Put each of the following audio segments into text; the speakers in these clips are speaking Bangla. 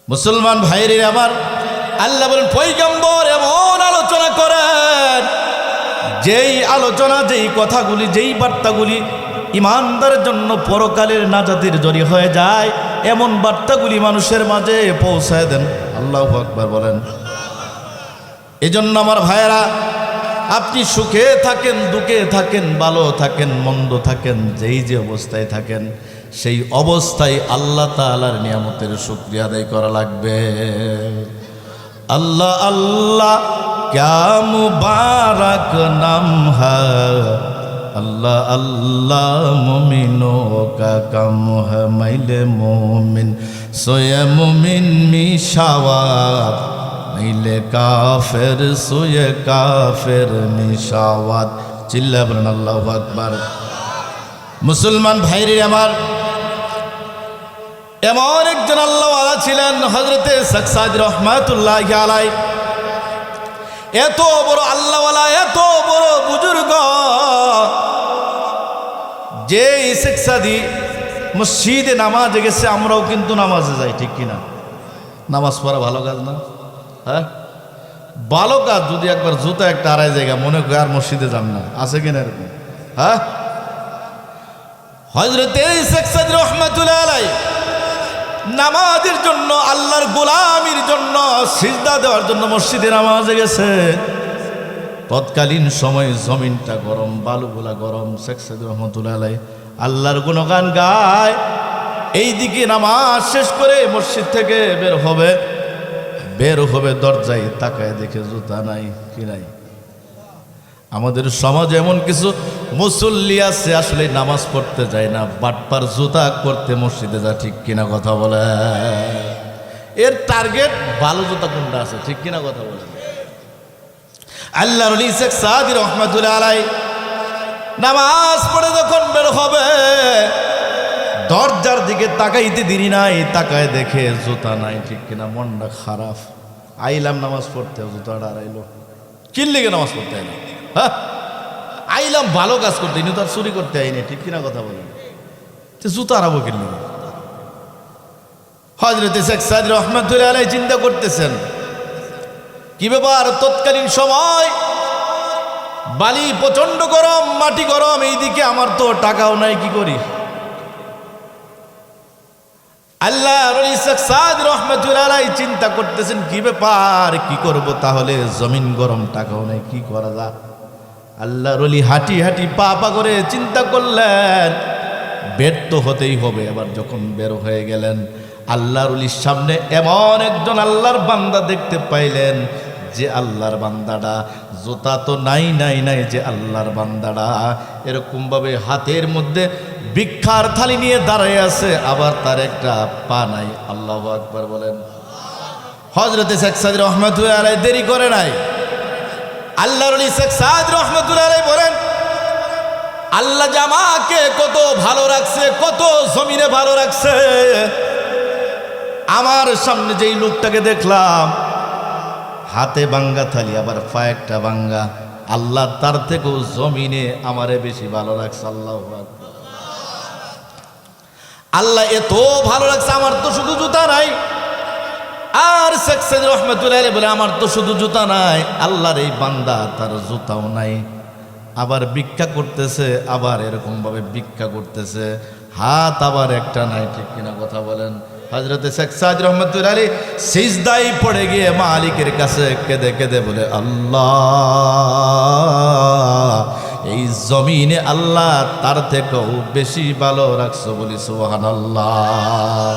মুসলমান ভাইরে আমার, আল্লাহ বলেন পয়গম্বর এমন আলোচনা করেন, যেই আলোচনা, যেই কথাগুলি, যেই বার্তাগুলি ইমানদারের জন্য পরকালের নাজাতের জড়ি হয়ে যায়, এমন বার্তাগুলি মানুষের মাঝে পৌঁছায় দেন। আল্লাহু আকবার বলেন। এজন্য আমার ভাইয়েরা, আপনি সুখে থাকেন, দুঃখে থাকেন, ভালো থাকেন, মন্দ থাকেন, যেই যে অবস্থায় থাকেন, সেই অবস্থায় আল্লাহ তাআলার নিয়ামতের শুকরিয়া আদায় করা লাগবে। আল্লাহ আল্লাহ ক্যা মুবারক নাম হ্যায়, अल्लाह अल्लाह मोमिनों का कम है मैले मोमिन सोए मोमिन मिशावात मैले काफिर सोए काफिर मिशावात। चिल्ला बलन अल्लाहु আকবার। মুসলমান ভাইরে আমার, এমন একজন আল্লাহওয়ালা ছিলেন হযরতে সাকসাদ রহমাতুল্লাহি আলাইহি। এত বড় আল্লাহওয়ালা, এত বড় বুজুর্গ, যে সাকসাদি মসজিদে নামাজে গেছে, আমরাও কিন্তু নামাজে যাই, ঠিক কিনা? নামাজ পড়া ভালো কাজ না? হ্যাঁ, ভালো কাজ। যদি একবার জুতা একটা আড়াই জায়গা মনে করে আর মসজিদে যান না, আছে কিনা এরকম? হ্যাঁ, হযরতে সাকসাদ রহমাতুল্লাহি আলাইহি নামাজের জন্য, আল্লাহর গোলামির জন্য, সিজদা দেওয়ার জন্য মসজিদে নামাজে গেছে। তৎকালীন সময় জমিনটা গরম, বালুগুলা গরম। সাকসাদ রহমাতুল্লাহি আলাইহি আল্লাহর গুণগান গায়। এইদিকে নামাজ শেষ করে মসজিদ থেকে বের হবে, দরজায় তাকায় দেখে জুতা নাই, কি নাই? আমাদের সমাজে এমন কিছু মুসল্লি আছে, আসলে নামাজ পড়তে যায় না, বাটপার জুতা করতে মসজিদে যায়, ঠিক কিনা কথা বলে? এর টার্গেট ভালো জুতা কোনটা আছে, ঠিক কিনা কথা বলে? আল্লাহর ওলি সাকসাদ রহমাতুল্লাহি আলাইহি নামাজ পড়ে যখন বের হবে, দরজার দিকে তাকাইতে দেরি নাই, তাকায় দেখে জুতা নাই, ঠিক কিনা? মনটা খারাপ। আইলাম নামাজ পড়তে, জুতাটা হারাইলো। কিনলিগে নামাজ পড়তে আইলাম? হ্যাঁ, আইলাম ভালো কাজ করতে, ইনি তো আর চুরি করতে আইনি, ঠিক কিনা কথা বলেন? জুতা হারাবো কিনলি? হযরতে সাকসাদ রহমাতুল্লাহি আলাইহি চিন্তা করতেছেন, কি ব্যাপার? তৎকালীন সময় বালি প্রচন্ড গরম, মাটি গরম, এইদিকে আমার তো টাকাও নাই, কি করি? আল্লাহর ওলি সাকসাদ রহমাতুল্লাহি আলাইহি চিন্তা করতেছেন, কি ব্যাপার, কি করব? তাহলে জমিন গরম, টাকাও নাই, কি করা যায়? আল্লাহর ওলি হাঁটি হাঁটি পা পা করে চিন্তা করলেন, বের তো হতেই হবে। এবার যখন বের হয়ে গেলেন, আল্লাহর ওলির সামনে এমন একজন আল্লাহর বান্দা দেখতে পাইলেন, যে আল্লাহর বান্দাটা জুতা তো নাই, যে আল্লাহর বান্দাটা এরকম ভাবে হাতের মধ্যে ভিক্ষার থালি নিয়ে দাঁড়ায় আছে, আবার তার একটা পা নাই। আল্লাহু আকবার বলেন। হযরতে সাকসাদ রহমাতুল্লাহি আলাইহি দেরি করে নাই। আল্লাহর ওলি সাকসাদ রহমাতুল্লাহি আলাইহি বলেন, আল্লাহ যে আমাকে কত ভালো রাখছে, কত জমিনে ভালো রাখছে, আমার সামনে যেই লোকটাকে দেখলাম, হাতে ভাঙ্গা থালি, আবার পা একটা ভাঙ্গা, আল্লাহ তার থেকেও জমিনে আমারে বেশি ভালো রাখছে। আল্লাহু আকবার। আল্লাহ এত ভালো লাগছে, আমার তো শুধু জুতা নাই। আর সাকসাদ রহমাতুল্লাহি আলাইহি বলে, আমার তো শুধু জুতা নাই, আল্লাহর এই বান্দা তার জুতাও নাই, আবার ভিক্ষা করতেছে, আবার এরকম ভাবে ভিক্ষা করতেছে, হাত আবার একটা নাই, ঠিক কিনা কথা বলেন? হযরতে সাকসাদ রহমাতুল্লাহি আলাইহি সিজদায় পড়ে গিয়ে মালিকের কাছে কেঁদে কেঁদে বলে, আল্লাহ, এই জমিনে আল্লাহ তার থেকেও বেশি ভালো রাখছো, বলি সুবহানাল্লাহ।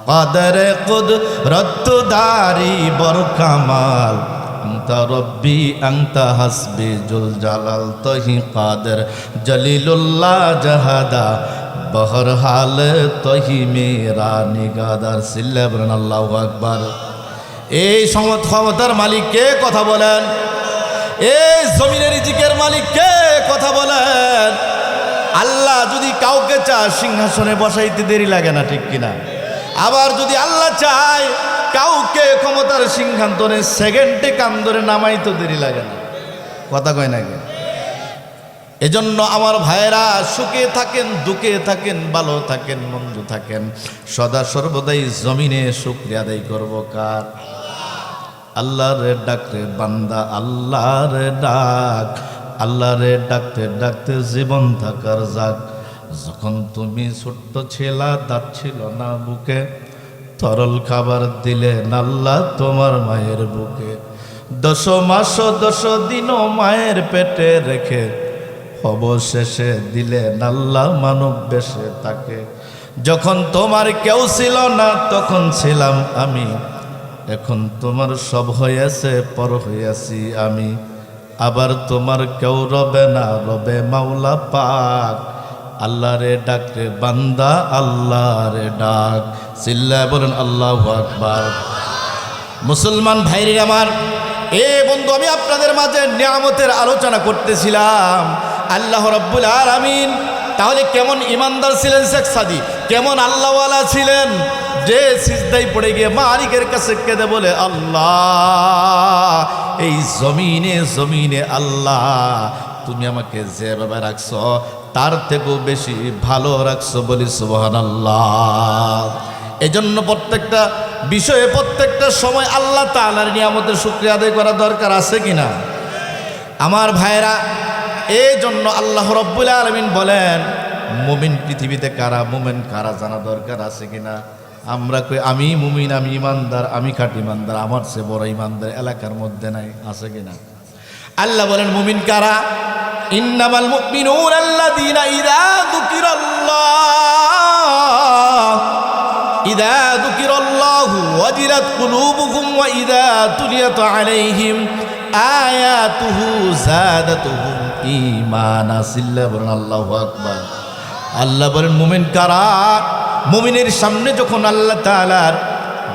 কাদরে কুদরত দারি বড় কামাল, আনতা রব্বি আনতা হাসবি জুল জালাল, তহি কাদের জলিলুল্লাহ জাহাদা বহর হাল তহি মেরা নিগাদার। সিল্লা বলেন আল্লাহু আকবার। এই ক্ষমতার মালিক কে? কথা বলেন। এই জমিনের রিজিকের মালিক কে? কথা বলেন। আল্লাহ যদি কাউকে চায় সিংহাসনে বসাইতে দেরি লাগে না, ঠিক কিনা? আবার যদি আল্লাহ চায় কাউকে ক্ষমতার সিংহাসনে সেকেন্ডে কান ধরে নামাইতে দেরি লাগে না, কথা কয় নাকি? এজন্য আমার ভাইয়েরা সুখে থাকেন, দুঃখে থাকেন, ভালো থাকেন, মন্দ থাকেন, সদা সর্বদাই জমিনে শুকরিয়া আদায় করব কার? আল্লাহর ডাকতে বান্দা, আল্লাহর ডাক, আল্লাহর ডাকতে ডাকতে জীবন থাকার যাক। যখন তুমি ছোট্ট ছিলা, দাঁত ছিল না বুকে, তরল খাবার দিলেন আল্লাহ তোমার মায়ের বুকে। 10 মাস 10 দিনও মায়ের পেটে রেখে অবশেষে দিলেন আল্লাহ মানব বেশে তাকে। যখন তোমার কেউ ছিল না তখন ছিলাম আমি, এখন তোমার সব হয়েছে পর হইয়াছি আমি। আবার তোমার কেউ রবে না, রবে মাওলা পাক। আল্লাহরে ডাক রে বান্দা, আল্লাহরে ডাক। চিল্লায় বলেন আল্লাহু আকবার। মুসলমান ভাইরে আমার, এ বন্ধু, আমি আপনাদের মাঝে নিয়ামতের আলোচনা করতেছিলাম। আল্লাহ রাব্বুল আলামিন তাহলে কেমন ইমানদার ছিলেন শেখ সাদি, কেমন আল্লাহওয়ালা ছিলেন, যে সিজদায় পড়ে গিয়ে মালিকের কাছে কেঁদে বলে, আল্লাহ এই জমিনে জমিনে আল্লাহ তুমি আমাকে যেভাবে রাখছো তার থেকেও বেশি ভালো রাখছো, বলি সুবহানাল্লাহ। এজন্য প্রত্যেকটা বিষয়ে প্রত্যেকটা সময় আল্লাহ তাআলার নিয়ামতের শুকরিয়া আদায় করা দরকার, আছে কিনা আমার ভাইরা? এই জন্য আল্লাহ রাব্বুল আলামিন বলেন, মুমিন পৃথিবীতে কারা, মুমিন কারা জানা দরকার, আছে কিনা? আমরা কই আমি মুমিন, আমি ইমানদার, আমি খাঁটি ইমানদার, আমার চেয়ে বড় ইমানদার এলাকার মধ্যে নাই, আছে কিনা? আল্লাহ বলেন মুমিন কারা? ইন্নামাল মুমিনুনা আল্লাযীনা ইযা যুকিরাল্লাহু ওয়াজিলাত কুলুবুহুম ওয়া ইযা তুলিয়াত আলাইহিম আয়াতুহু যাদাতুহুম ঈমানা। সিল্লা বলেন আল্লাহু আকবার। আল্লাহ বলেন মুমিন কারা? মুমিনের সামনে যখন আল্লাহ তাআলার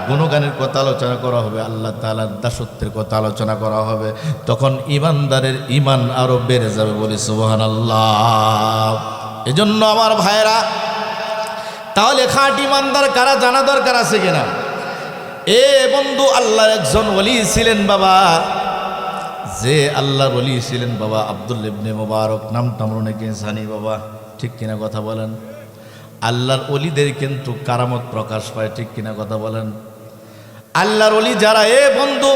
গুণগানের কথা আলোচনা করা হবে, আল্লাহ তাআলার দাসত্বের কথা আলোচনা করা হবে, তখন ইমানদারের ইমান আরো বেড়ে যাবে, বলি সুবহানাল্লাহ। এজন্য আমার ভাইরা, তাহলে খাঁটি ইমানদার কারা জানা দরকার, আছে কিনা? এ বন্ধু, আল্লাহর একজন ওলি ছিলেন বাবা, যে আল্লাহর ওলি ছিলেন বাবা আব্দুল্লাহ ইবনে মুবারক, নামটা আমরা অনেকে জানি বাবা, ঠিক কিনা কথা বলেন? আল্লাহর ওলিদের কিন্তু কারামত প্রকাশ পায়, ঠিক কিনা কথা বলেন? আল্লাহর ওলি যারা, এ বন্ধু,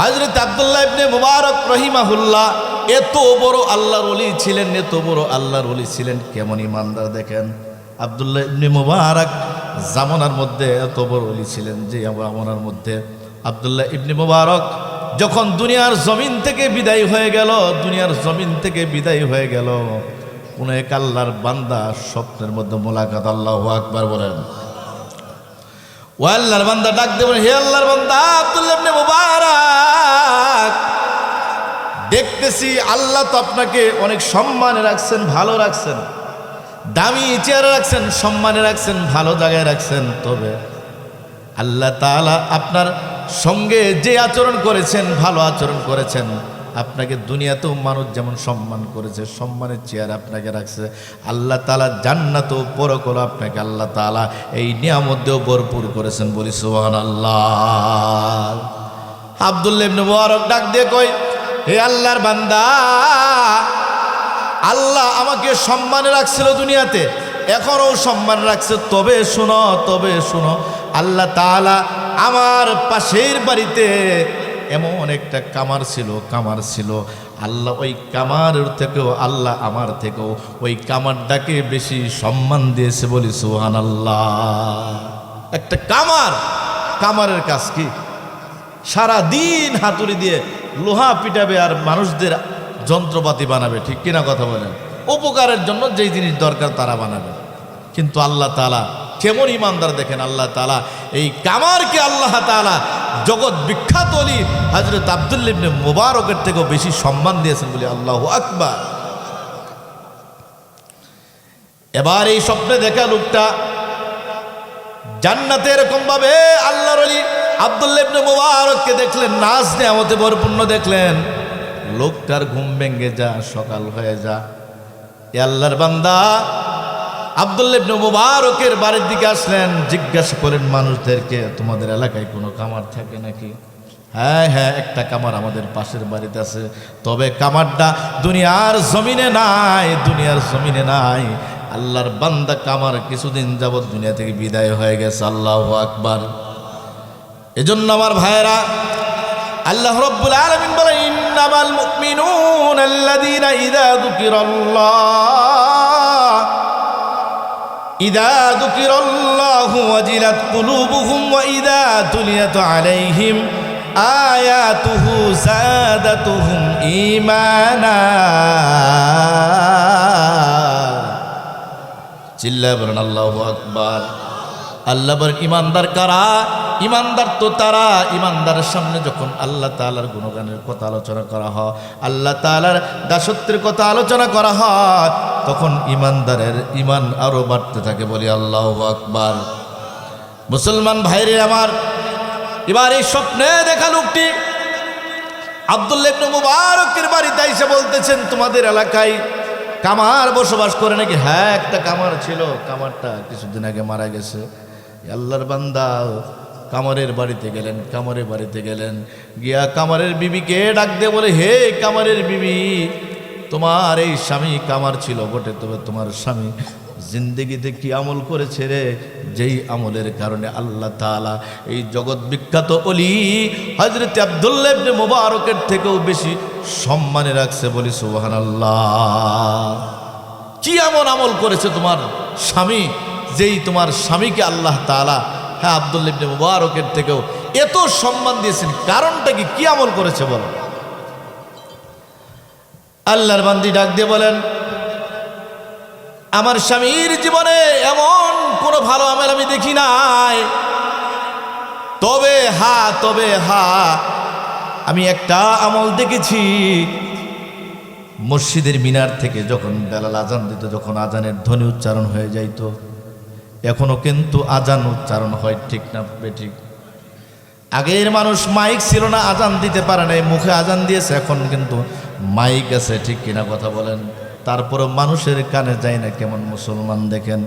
হযরত আব্দুল্লাহ ইবনে মুবারক রহিমাহুল্লাহ এত বড় আল্লাহর ওলি ছিলেন, এত বড় আল্লাহর ওলি ছিলেন, কেমন ইমানদার দেখেন। আব্দুল্লাহ ইবনে মুবারক জামানার মধ্যে এত বড় ওলি ছিলেন যে জামানার মধ্যে আব্দুল্লাহ ইবনে মুবারক যখন দুনিয়ার জমিন থেকে বিদায় হয়ে গেল, দুনিয়ার জমিন থেকে বিদায় হয়ে গেল, কোন এক আল্লাহর বান্দা স্বপ্নের মধ্যে মোলাকাত। আল্লাহু আকবার বলেন। ও আল্লাহর বান্দা ডাক দেবেন, হে আল্লাহর বান্দা আব্দুল্লাহ ইবনে মুবারক, দেখতেছি আল্লাহ তো আপনাকে অনেক সম্মানে রাখছেন, ভালো রাখছেন, দামি চেয়ারে রাখছেন, সম্মানে রাখছেন, ভালো জায়গায় রাখছেন, তবে আল্লাহ তাআলা আপনার সঙ্গে যে আচরণ করেছেন, ভালো আচরণ করেছেন, আপনাকে দুনিয়াতেও মানুষ যেমন সম্মান করেছে, সম্মানের চেয়ার আপনাকে রাখছে, আল্লাহ তাআলা জান্নাতেও পরকাল আপনাকে আল্লাহ তাআলা এই নিয়ামত দিয়েও ভরপুর করেছেন, বলি সুবহানাল্লাহ। আব্দুল্লাহ ইবনে মুবারক ডাক দিয়ে কই, হে আল্লাহর বান্দা, আল্লাহ আমাকে সম্মানে রাখছিল দুনিয়াতে, এখনও সম্মান রাখছে, তবে শুনো, তবে শুনো, আল্লাহ তাআলা আমার পাশের বাড়িতে এমন একটা কামার ছিল, আল্লাহ ওই কামারের থেকেও, আল্লাহ আমার থেকেও ওই কামারটাকে বেশি সম্মান দিয়েছে, বলি সুবহানাল্লাহ। একটা কামারের কাজ কি? সারা দিন হাতুড়ি দিয়ে লোহা পিটাবে আর মানুষদের যন্ত্রপাতি বানাবে, ঠিক কিনা কথা বলেন? উপকারের জন্য যেই জিনিস দরকার তারা বানাবে। কিন্তু আল্লাহ তাআলা কেমন ইমানদার দেখেন, আল্লাহ তাআলা এই কামারকে আল্লাহ তাআলা জগৎ বিখ্যাত ওলি হযরত আব্দুল্লাহ ইবনে মুবারকের থেকেও বেশি সম্মান দিয়েছেন, বলি আল্লাহু আকবার। এবার এই স্বপ্নে দেখা লোকটা জান্নাতে এরকম ভাবে আল্লাহর ওলি আব্দুল্লাহ ইবনে মুবারককে দেখলেন, নাজ নেয়ামতে পরিপূর্ণ দেখলেন, লোকটার ঘুম ভেঙে যা, সকাল হয়ে যা। এ আল্লাহর বান্দা আব্দুল্লাহ ইবনে মুবারকের বাড়ির দিকে আসলেন, জিজ্ঞাসা করেন মানুষদেরকে, তোমাদের এলাকায় কোনো কামার থাকে নাকি? হ্যাঁ হ্যাঁ, একটা কামার আমাদের পাশের বাড়িতে আছে, তবে কামারটা দুনিয়ার জমিনে নাই, দুনিয়ার জমিনে নাই। আল্লাহর বান্দা কামার কিছুদিন যাবত দুনিয়া থেকে বিদায় হয়ে গেছে। আল্লাহু আকবার। এজন্য আমার ভাইয়েরা, আল্লাহ রাব্বুল আলামিন বলেন, ইন্নামাল মুমিনুনা আল্লাযীনা ইযা যুকিরাল্লাহু ওয়াজিলাত কুলুবুহুম ওয়া ইযা তুলিয়াত আলাইহিম আয়াতুহু যাদাতুহুম ঈমানা। চিল্লায়ে বলেন আল্লাহু আকবার। আল্লাহ বলেন, ইমানদার কারা? ইমানদার তো তারা, ইমানদারের সামনে যখন আল্লাহ তাআলার গুণগানের কথা আলোচনা করা হয়, আল্লাহ তাআলার দাসত্বের কথা আলোচনা করা হয়, তখন ইমানদারের ইমান আরো বাড়তে থাকে। বলি আল্লাহু আকবার। মুসলমান ভাইরে আমার, এবার এই স্বপ্নে দেখা লোকটি আব্দুল্লাহ ইবনে মুবারকের বাড়িতে এসে বলতেছেন, তোমাদের এলাকায় কামার বসবাস করে নাকি? হ্যাঁ, একটা কামার ছিল, কামারটা কিছুদিন আগে মারা গেছে। আল্লাহর বান্দা কামারের বাড়িতে গেলেন, কামারের বাড়িতে গেলেন, গিয়া কামারের বিবিকে ডাক দিয়ে বলে, হে কামারের বিবি, তোমার এই স্বামী কামার ছিল বটে, তবে তোমার স্বামী জিন্দেগিতে কি আমল করেছে রে, যেই আমলের কারণে আল্লাহ তাআলা এই জগৎ বিখ্যাত ওলি হযরত আব্দুল্লাহ ইবনে মুবারকের থেকেও বেশি সম্মানে রাখছে। বলি সুবহানাল্লাহ। কি এমন আমল করেছে তোমার স্বামী, যেই তোমার স্বামীকে আল্লাহ তাআলা, হ্যাঁ, আব্দুল্লাহ ইবনে মুবারকের থেকেও এত সম্মান দিয়েছেন? কারণটা কি? কি আমল করেছে বলো? আল্লাহর বান্দি ডাক দিয়ে বলেন, আমার স্বামীর জীবনে এমন কোনো ভালো আমল আমি দেখি নাই, তবে হ্যাঁ, আমি একটা আমল দেখেছি। মসজিদের মিনার থেকে যখন বেলাল আজান দিত, যখন আজানের ধ্বনি উচ্চারণ হয়ে যাইত, এখনো কিন্তু আজান উচ্চারণ হয়, ঠিক না বেঠিক? আগের মানুষ মাইক ছিল না, আজান দিতে পারে নাই, মুখে আজান দিয়েছে, এখন কিন্তু মাইক আছে, ঠিক কিনা কথা বলেন? তারপরে মানুষের কানে যায় না। কেমন মুসলমান দেখেন।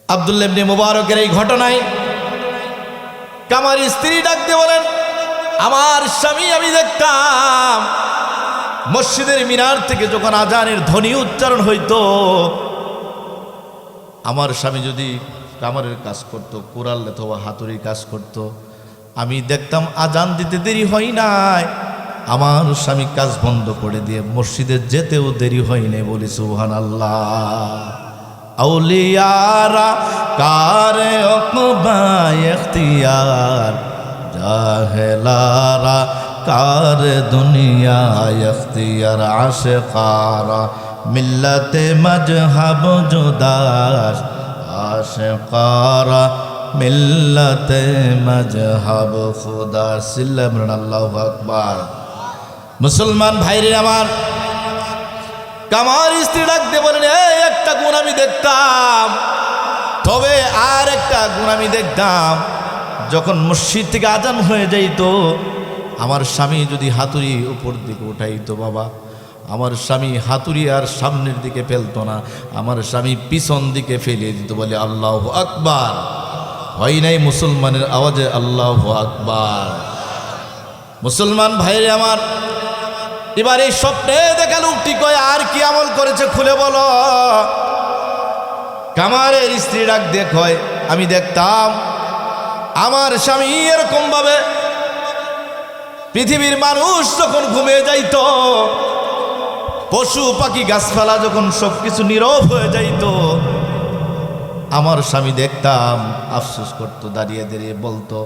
আব্দুল্লাহ ইবনে মুবারকের এই ঘটনায় কামার স্ত্রী ডাক দিয়ে বলেন, আমার স্বামী আমি দেখতাম মসজিদের মিনার থেকে যখন আজানের ধ্বনি উচ্চারণ হইতো, আমার স্বামী যদি কামারের কাজ করত, কুড়াল অথবা হাতুড়ি কাজ করত, আমি দেখতাম আজান দিতে দেরি হয় নাই, আমার স্বামী কাজ বন্ধ করে দিয়ে মসজিদে যেতেও দেরি হয় নাই। বলি সুবহানাল্লাহ। আউলিয়ারা কারে ওকবা ইখতিয়ার, জাহেলারা কার দুনিয়া ইখতিয়ার, আশিকারা মিল্লাতে মজহব জুদাস, আশিকারা মিল্লাতে মজহব খুদা। সিল্লাম আল্লাহু আকবার। মুসলমান ভাইরে আমার, কামার স্ত্রী ডাকতে বলেন, এই একটা গুণ আমি দেখতাম, তবে আর একটা গুণ আমি দেখতাম, যখন মসজিদ থেকে আজান হয়ে যাইত, আমার স্বামী যদি হাতুড়ি উপর দিকে উঠাইতো, বাবা, আমার স্বামী হাতুড়ি আর সামনের দিকে ফেলতো না, আমার স্বামী পিছন দিকে ফেলে দিত। বলে আল্লাহু আকবার। হয় নাই মুসলমানের আওয়াজে আল্লাহু আকবার। মুসলমান ভাইরে আমার, এবার এই স্বপ্নে দেখা লোকটি কয়, আর কি আমল করেছে খুলে বলো। কামারের স্ত্রী ডাক দিয়ে কয়, আমি দেখতাম আমার স্বামী এরকম ভাবে পৃথিবীর মানুষ যখন ঘুমিয়ে যাইত, পশু পাখি গাছপালা যখন সবকিছু নীরব হয়ে যাইত, আমার স্বামী দেখতাম আফসোস করতো, দাঁড়িয়ে দাঁড়িয়ে বলতো।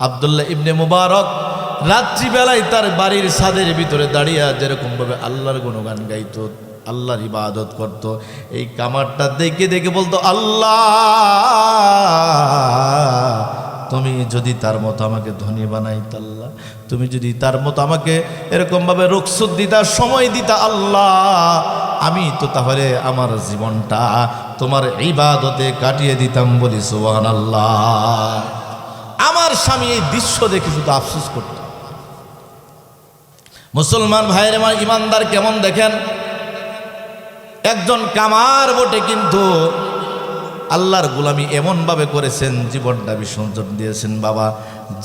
আব্দুল্লাহ ইবনে মুবারক রাত্রিবেলায় তার বাড়ির ছাদের ভিতরে দাঁড়িয়ে যেরকম ভাবে আল্লাহর গুণগান গাইতো, আল্লাহর ইবাদত করত, এই কামারটা দেখে দেখে বলতো, আল্লাহ তুমি যদি তার মতো আমাকে ধনী বানাইতা, আল্লাহ তুমি যদি তার মতো আমাকে এরকম ভাবে রুখসুত দিতা, সময় দিতা, আল্লাহ আমি তো তাহলে আমার জীবনটা তোমার ইবাদতে কাটিয়ে দিতাম। বলি সুবহানাল্লাহ। আমার স্বামী এই দৃশ্য দেখে শুধু আফসোস করত। মুসলমান ভাইয়ের আমার, ইমানদার কেমন দেখেন, একজন কামার বটে, কিন্তু আল্লাহর গোলামি এমনভাবে করেছেন, জীবনটা বিসর্জন দিয়েছেন বাবা,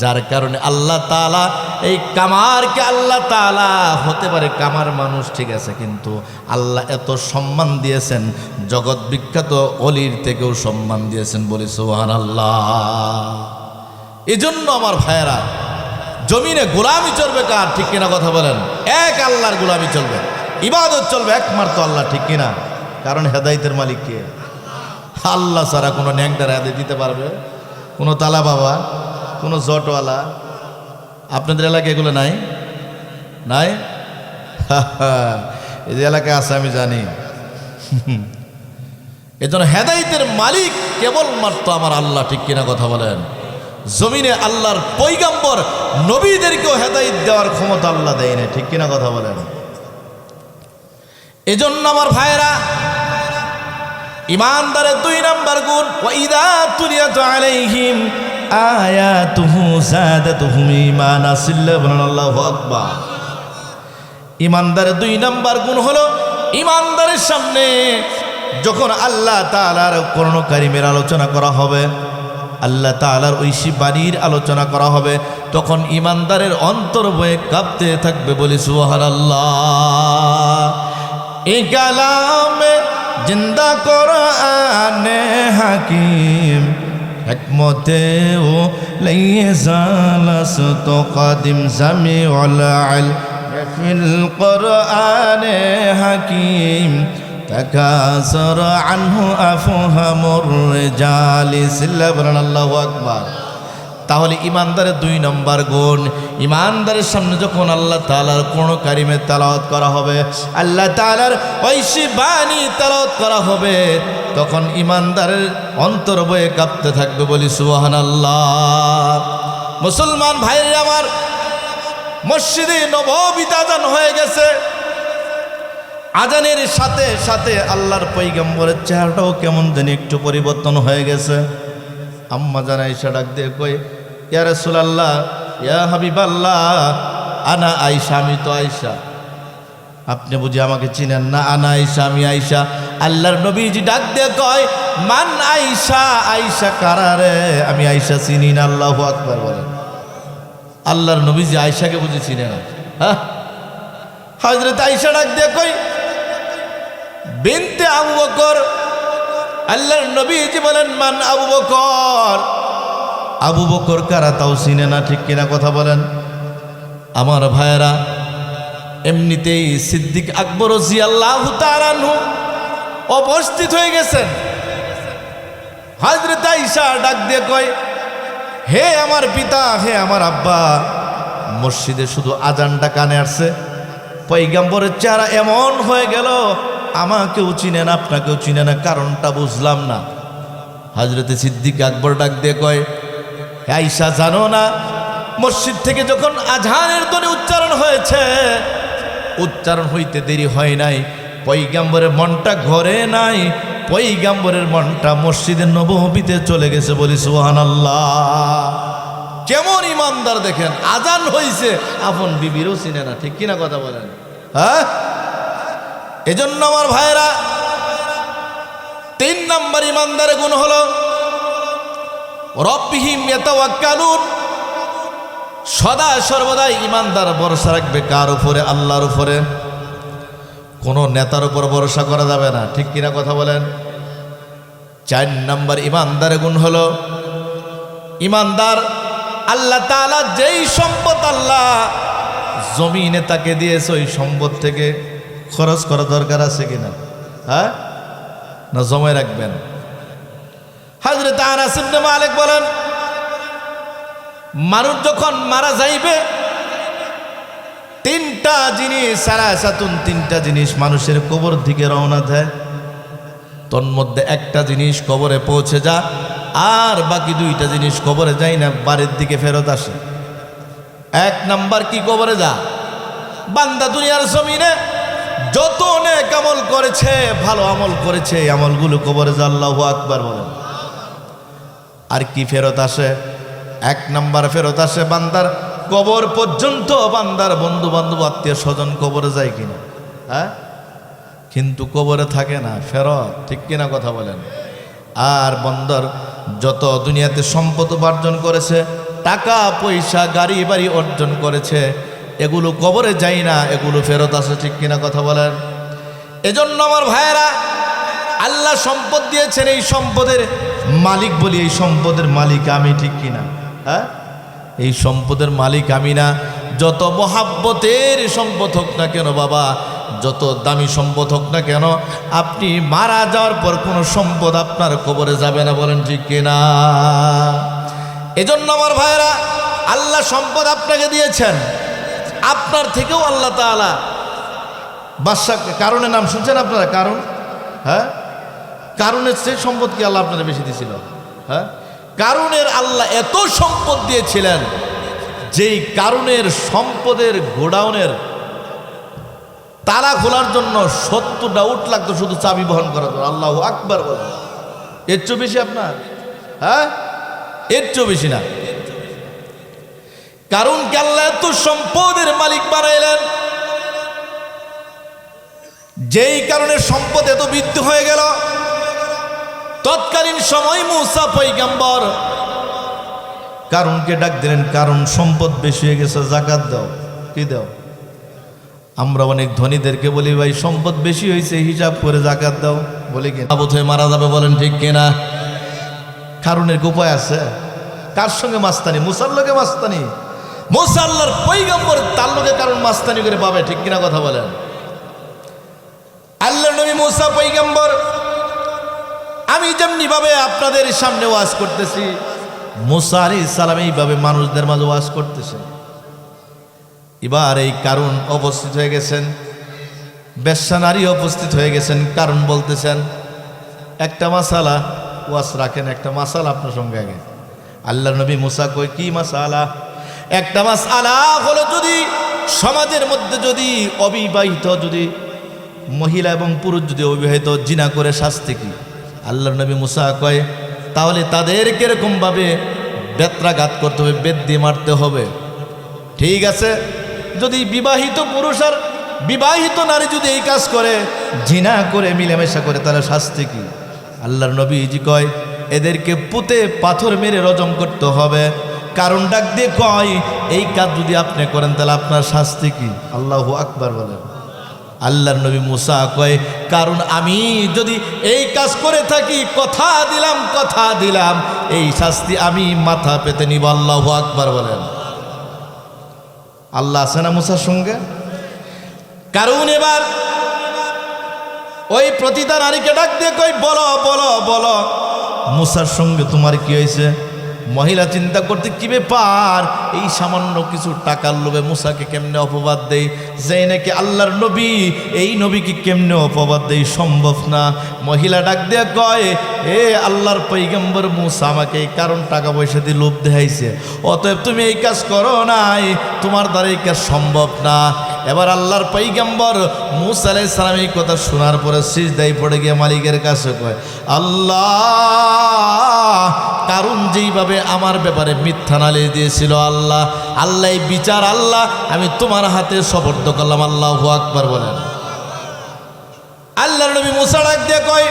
যার কারণে আল্লাহ তাআলা এই কামারকে, আল্লাহ তাআলা হতে পারে কামার মানুষ ঠিক আছে, কিন্তু আল্লাহ এত সম্মান দিয়েছেন, জগৎ বিখ্যাত অলির থেকেও সম্মান দিয়েছেন, বলি সুবহানাল্লাহ। এই জন্য আমার ভাইয়েরা, জমিনে গোলামি চলবে কার, ঠিক কিনা কথা বলেন? এক আল্লাহর গোলামি চলবে, ইবাদত চলবে একমাত্র আল্লাহ, ঠিক কিনা? কারণ হেদায়েতের মালিক কে? আল্লাহ ছাড়া কোনো ন্যাংটার হেদায়েত দিতে পারবে? কোনো তালা বাবা, কোনো জটওয়ালা? আপনাদের এলাকায় এগুলো নাই? নাই? এই যে এলাকায় আছে আমি জানি। এজন্য হেদায়েতের মালিক কেবলমাত্র আমার আল্লাহ, ঠিক কিনা কথা বলেন? জমিনে আল্লাহর পয়গম্বর নবীদেরকেও হেদায়েত দেওয়ার ক্ষমতা আল্লাহ দেয় না, ঠিক কিনা কথা বলেন? এজন্য আমার ভাইরা, ইমানদারের 2 নাম্বার গুণ, ওয়াইদা তুলিয়াত আলাইহিম আয়াতুহু যাদাতুহুম ঈমানা, আল্লাহু আকবার। ইমানদারের 2 নাম্বার গুণ হলো, ইমানদারের সামনে যখন আল্লাহ তাআলার কোরআন কারীমের আলোচনা করা হবে, আল্লাহ তাআলার ঐশী বাণীর আলোচনা করা হবে, তখন ইমানদারের অন্তর বয়ে কাঁপতে থাকবে, বলি সুবহানাল্লাহ। এই কালামে জিন্দা কোরআনে হাকিম, হিকমতে ও লাইয়ে জালাসত কাদিম জামিউল ইলম ফিল কোরআনে হাকিম তাকাসর আনহু আফহামুর রিজালি, আল্লাহু আকবার। তাহলে ইমানদারের 2 নম্বর গুণ, ইমানদারের সামনে যখন আল্লাহ তাআলার কোরআন কারীমের তেলাওয়াত করা হবে, আল্লাহ তাআলার ঐশী বাণী তেলাওয়াত করা হবে, তখন ইমানদারের অন্তর বয়ে কাঁপতে থাকবে, বলি সুবহানাল্লাহ। মুসলমান ভাইরা আমার, মসজিদে নববীতে আযান হয়ে গেছে। আজানের সাথে সাথে আল্লাহর পয়গম্বরের চেহারাটাও কেমন জানি একটু পরিবর্তন হয়ে গেছে। আম্মা জান আয়েশা ডাক দিয়ে কই, ইয়া রাসূলুল্লাহ, ইয়া হাবিবাল্লাহ, আনা আয়েশা, আমি তো আয়েশা, আপনি বুঝি আমাকে চিনেন না? আনা আয়েশা, আমি আয়েশা। আল্লাহর নবীজি ডাক দিয়ে কয়, মান আয়েশা, আয়েশা কারা রে? আমি আয়েশা চিনি না। আল্লাহু আকবার বলেন। আল্লাহর নবীজি আয়েশাকে বুঝি চিনে না? হ্যাঁ, হযরত আয়েশা ডাক দিয়ে কই, বিনতে আবু বকর। আল্লাহর নবীজি বলেন, মান আবু বকর, আবু বকর কারা তাও চিনে না, ঠিক কিনা কথা বলেন? আমার ভাইয়েরা, এমনিতেই সিদ্দিক আকবর রাদিয়াল্লাহু তাআলা আনহু উপস্থিত হয়ে গেছেন। হযরত আয়েশা ডাক দিয়ে কয়, হে আমার পিতা, হে আমার আব্বা, মসজিদে শুধু আজানটা কানে আসছে, পয়গম্বরের চেহারা এমন হয়ে গেল, আমাকেও চিনে না, আপনাকেও চিনে না, কারণটা বুঝলাম না। হযরতে সিদ্দিক আকবর ডাক দিয়ে কয়, হে আয়েশা, জানো না, মসজিদ থেকে যখন আজানের ধ্বনি উচ্চারণ হয়েছে, উচ্চারণ হইতে দেরি হয় নাই, পয়গম্বরের মনটা ঘরে নাই, পয়গম্বরের মনটা মসজিদে নববীতে চলে গেছে, বলি সুবহানাল্লাহ। কেমন ইমানদার দেখেন, আজান হইছে, আপন বিবিরও চিনে না, ঠিক কিনা কথা বলেন? হ্যাঁ, এজন্য আমার ভাইরা, 3 নম্বর ইমানদারের গুণ হলো রব্বিহিম ইয়াতাওয়াক্কালুন, সদা সর্বদাই ইমানদার ভরসা রাখবে কার উপরে? আল্লাহর উপরে। কোনো নেতার উপর ভরসা করা যাবে না, ঠিক কিনা কথা বলেন? 4 নম্বর ইমানদারের গুণ হলো, ইমানদার আল্লাহ তাআলা যেই সম্পদ আল্লাহ জমিনে তাকে দিয়েছে, ওই সম্পদ থেকে খরচ করা দরকার আছে কিনা? হ্যাঁ, না জমায় রাখবেন? হযরত আনাস ইবনে মালিক বলেন, মানুষ যখন মারা যাইবে, 3টা জিনিস, সালাসাতুন, 3টা জিনিস মানুষের কবর দিকে রওনা দেয়। তন্মধ্যে একটা জিনিস কবরে পৌঁছে যা, আর বাকি 2টা জিনিস কবরে যায় না, বাড়ির দিকে ফেরত আসে। 1 নাম্বার কি? কবরে যা। বান্দা দুনিয়ার জমিনে যত নেক আমল করেছে, ভালো আমল করেছে, এই আমলগুলো কবরে যা। আল্লাহু আকবার বলেন। আর কি ফেরত আসে? 1 নাম্বার ফেরত আসে বান্দার কবর পর্যন্ত, বান্দার বন্ধু বান্ধব আত্মীয় স্বজন কবরে যায় কিনা? হ্যাঁ, কিন্তু কবরে থাকে না, ফেরত, ঠিক কিনা কথা বলেন? আর বন্দর যত দুনিয়াতে সম্পদ উপার্জন করেছে, টাকা পয়সা গাড়ি বাড়ি অর্জন করেছে, এগুলো কবরে যায় না, এগুলো ফেরত আসে। ঠিক কিনা কথা বলেন? এজন্য আমার ভাইয়েরা, আল্লাহ সম্পদ দিয়েছেন, এই সম্পদের মালিক বলি, এই সম্পদের মালিক আমি। ঠিক কিনা? হ্যাঁ, এই সম্পদের মালিক আমি না। যত মহাব্বতের সম্পদ হোক না কেন বাবা, যত দামি সম্পদ হোক না কেন, আপনি মারা যাওয়ার পর কোনো সম্পদ আপনার কবরে যাবে না। বলেন ঠিক কিনা? এজন্য আমার ভাইয়েরা, আল্লাহ সম্পদ আপনাকে দিয়েছেন, আপনার থেকেও আল্লাহ তাআলা বাদশাহ কারণের নাম শুনছেন আপনারা? কারণ, হ্যাঁ, কারণের চেয়ে সম্পদ কি আল্লাহ আপনারা বেশি দিয়েছিল? হ্যাঁ, কারণের আল্লাহ এত সম্পদ দিয়েছিলেন, যেই কারণের সম্পদের গোডাউনের তালা খোলার জন্য 70টা উট লাগতো শুধু চাবি বহন করার জন্য। আল্লাহু আকবার বলেন। এর চেয়ে বেশি আপনার? হ্যাঁ, এর চেয়ে বেশি না। কারণ কে আল্লাহ এত সম্পদের মালিক বানাইলেন, যেই কারণে সম্পদ এত বৃদ্ধি হয়ে গেল। তৎকালীন সময় মূসা পয়গম্বর কারণকে ডাক দিলেন, কারণ সম্পদ বেশি হয়ে গেছে, যাকাত দাও। কি দাও? আমরা অনেক ধনীদেরকে বলি, ভাই সম্পদ বেশি হয়েছে, হিসাব করে যাকাত দাও। বলি কি আবুত হয়ে মারা যাবে? বলেন ঠিক কিনা? কারণের উপায় আছে? কার সঙ্গে মাস্তানি? মুসার লোকে মাস্তানি। মুসা আল্লাহর পয়গম্বর, তার লোকে কারণ মাস্তানি করে পাবে। ঠিক কিনা কথা বলেন? আল্লাহর নবী মুসা পয়গম্বর, আমি যেমনি ভাবে আপনাদের সামনে ওয়াজ করতেছি, মুসা আলাইহিস সালাম এইভাবে মানুষদের মাঝে ওয়াজ করতেছেন। এবার এই কারণ উপস্থিত হয়ে গেছেন, বেশ্যা নারী উপস্থিত হয়ে গেছেন। কারণ বলতেছেন, একটা মাসালা ওয়াজ রাখেন, একটা মাসালা আপনার সঙ্গে আগে। আল্লাহর নবী মুসা কই, কি মাসালা? একটা মাসালা হলো, যদি সমাজের মধ্যে যদি অবিবাহিত যদি মহিলা এবং পুরুষ যদি অবিবাহিত জিনা করে শাস্তি কি? আল্লাহর নবী মুসা কয়, তাহলে তাদেরকে এরকমভাবে বেত্রাঘাত করতে হবে, বেত দিয়ে মারতে হবে। ঠিক আছে, যদি বিবাহিত পুরুষ আর বিবাহিত নারী যদি এই কাজ করে, জিনা করে মিলেমিশা করে, তাহলে শাস্তি কি? আল্লাহর নবীজি কয়, এদেরকে পুঁতে পাথর মেরে রজম করতে হবে। কারণ ডাক দিয়ে কয়, এই কাজ যদি আপনি করেন তাহলে আপনার শাস্তি কি? আল্লাহু আকবার বলেন। আল্লাহর নবী মুসা কয়, কারণ আমি যদি এই কাজ করে থাকি, কথা দিলাম এই শাস্তি আমি মাথা পেতে নিব। আল্লাহু আকবার বলেন। আল্লাহ আছে না মুসার সঙ্গে? কারণ এবার ওই প্রতিটা নারীকে ডাক দিয়ে কই, বলো বলো বলো, মুসার সঙ্গে তোমার কি হয়েছে? মহিলা চিন্তা করতে, কি ব্যাপার, এই সামান্য কিছু টাকার লোভে মুসাকে কেমনে অপবাদ দেয়, যে নাকি আল্লাহর নবী, এই নবীকে কেমনে অপবাদ দেয়, সম্ভব না। মহিলা ডাক দিয়ে কয়, এ আল্লাহর পয়গম্বর মুসা আমাকে এই কারণ টাকা পয়সা দিয়ে লোভ দেখাইছে, অতএব তুমি এই কাজ করো নাই, তোমার দ্বারা এই কাজ সম্ভব না। এবার আল্লাহর পয়গম্বর মুসা আলাইহিস সালাম এই কথা শোনার পরে সিজদায় পড়ে গিয়ে মালিকের কাছে কয়, আল্লাহ, কারণ যেইভাবে আমার ব্যাপারে মিথ্যা নালিশ দিয়েছিল, আল্লাহ এই বিচার আল্লাহ আমি তোমার হাতে সুপর্দ করলাম। আল্লাহু আকবার বলেন। আল্লাহর নবী মুসা ডাক দিয়ে কয়,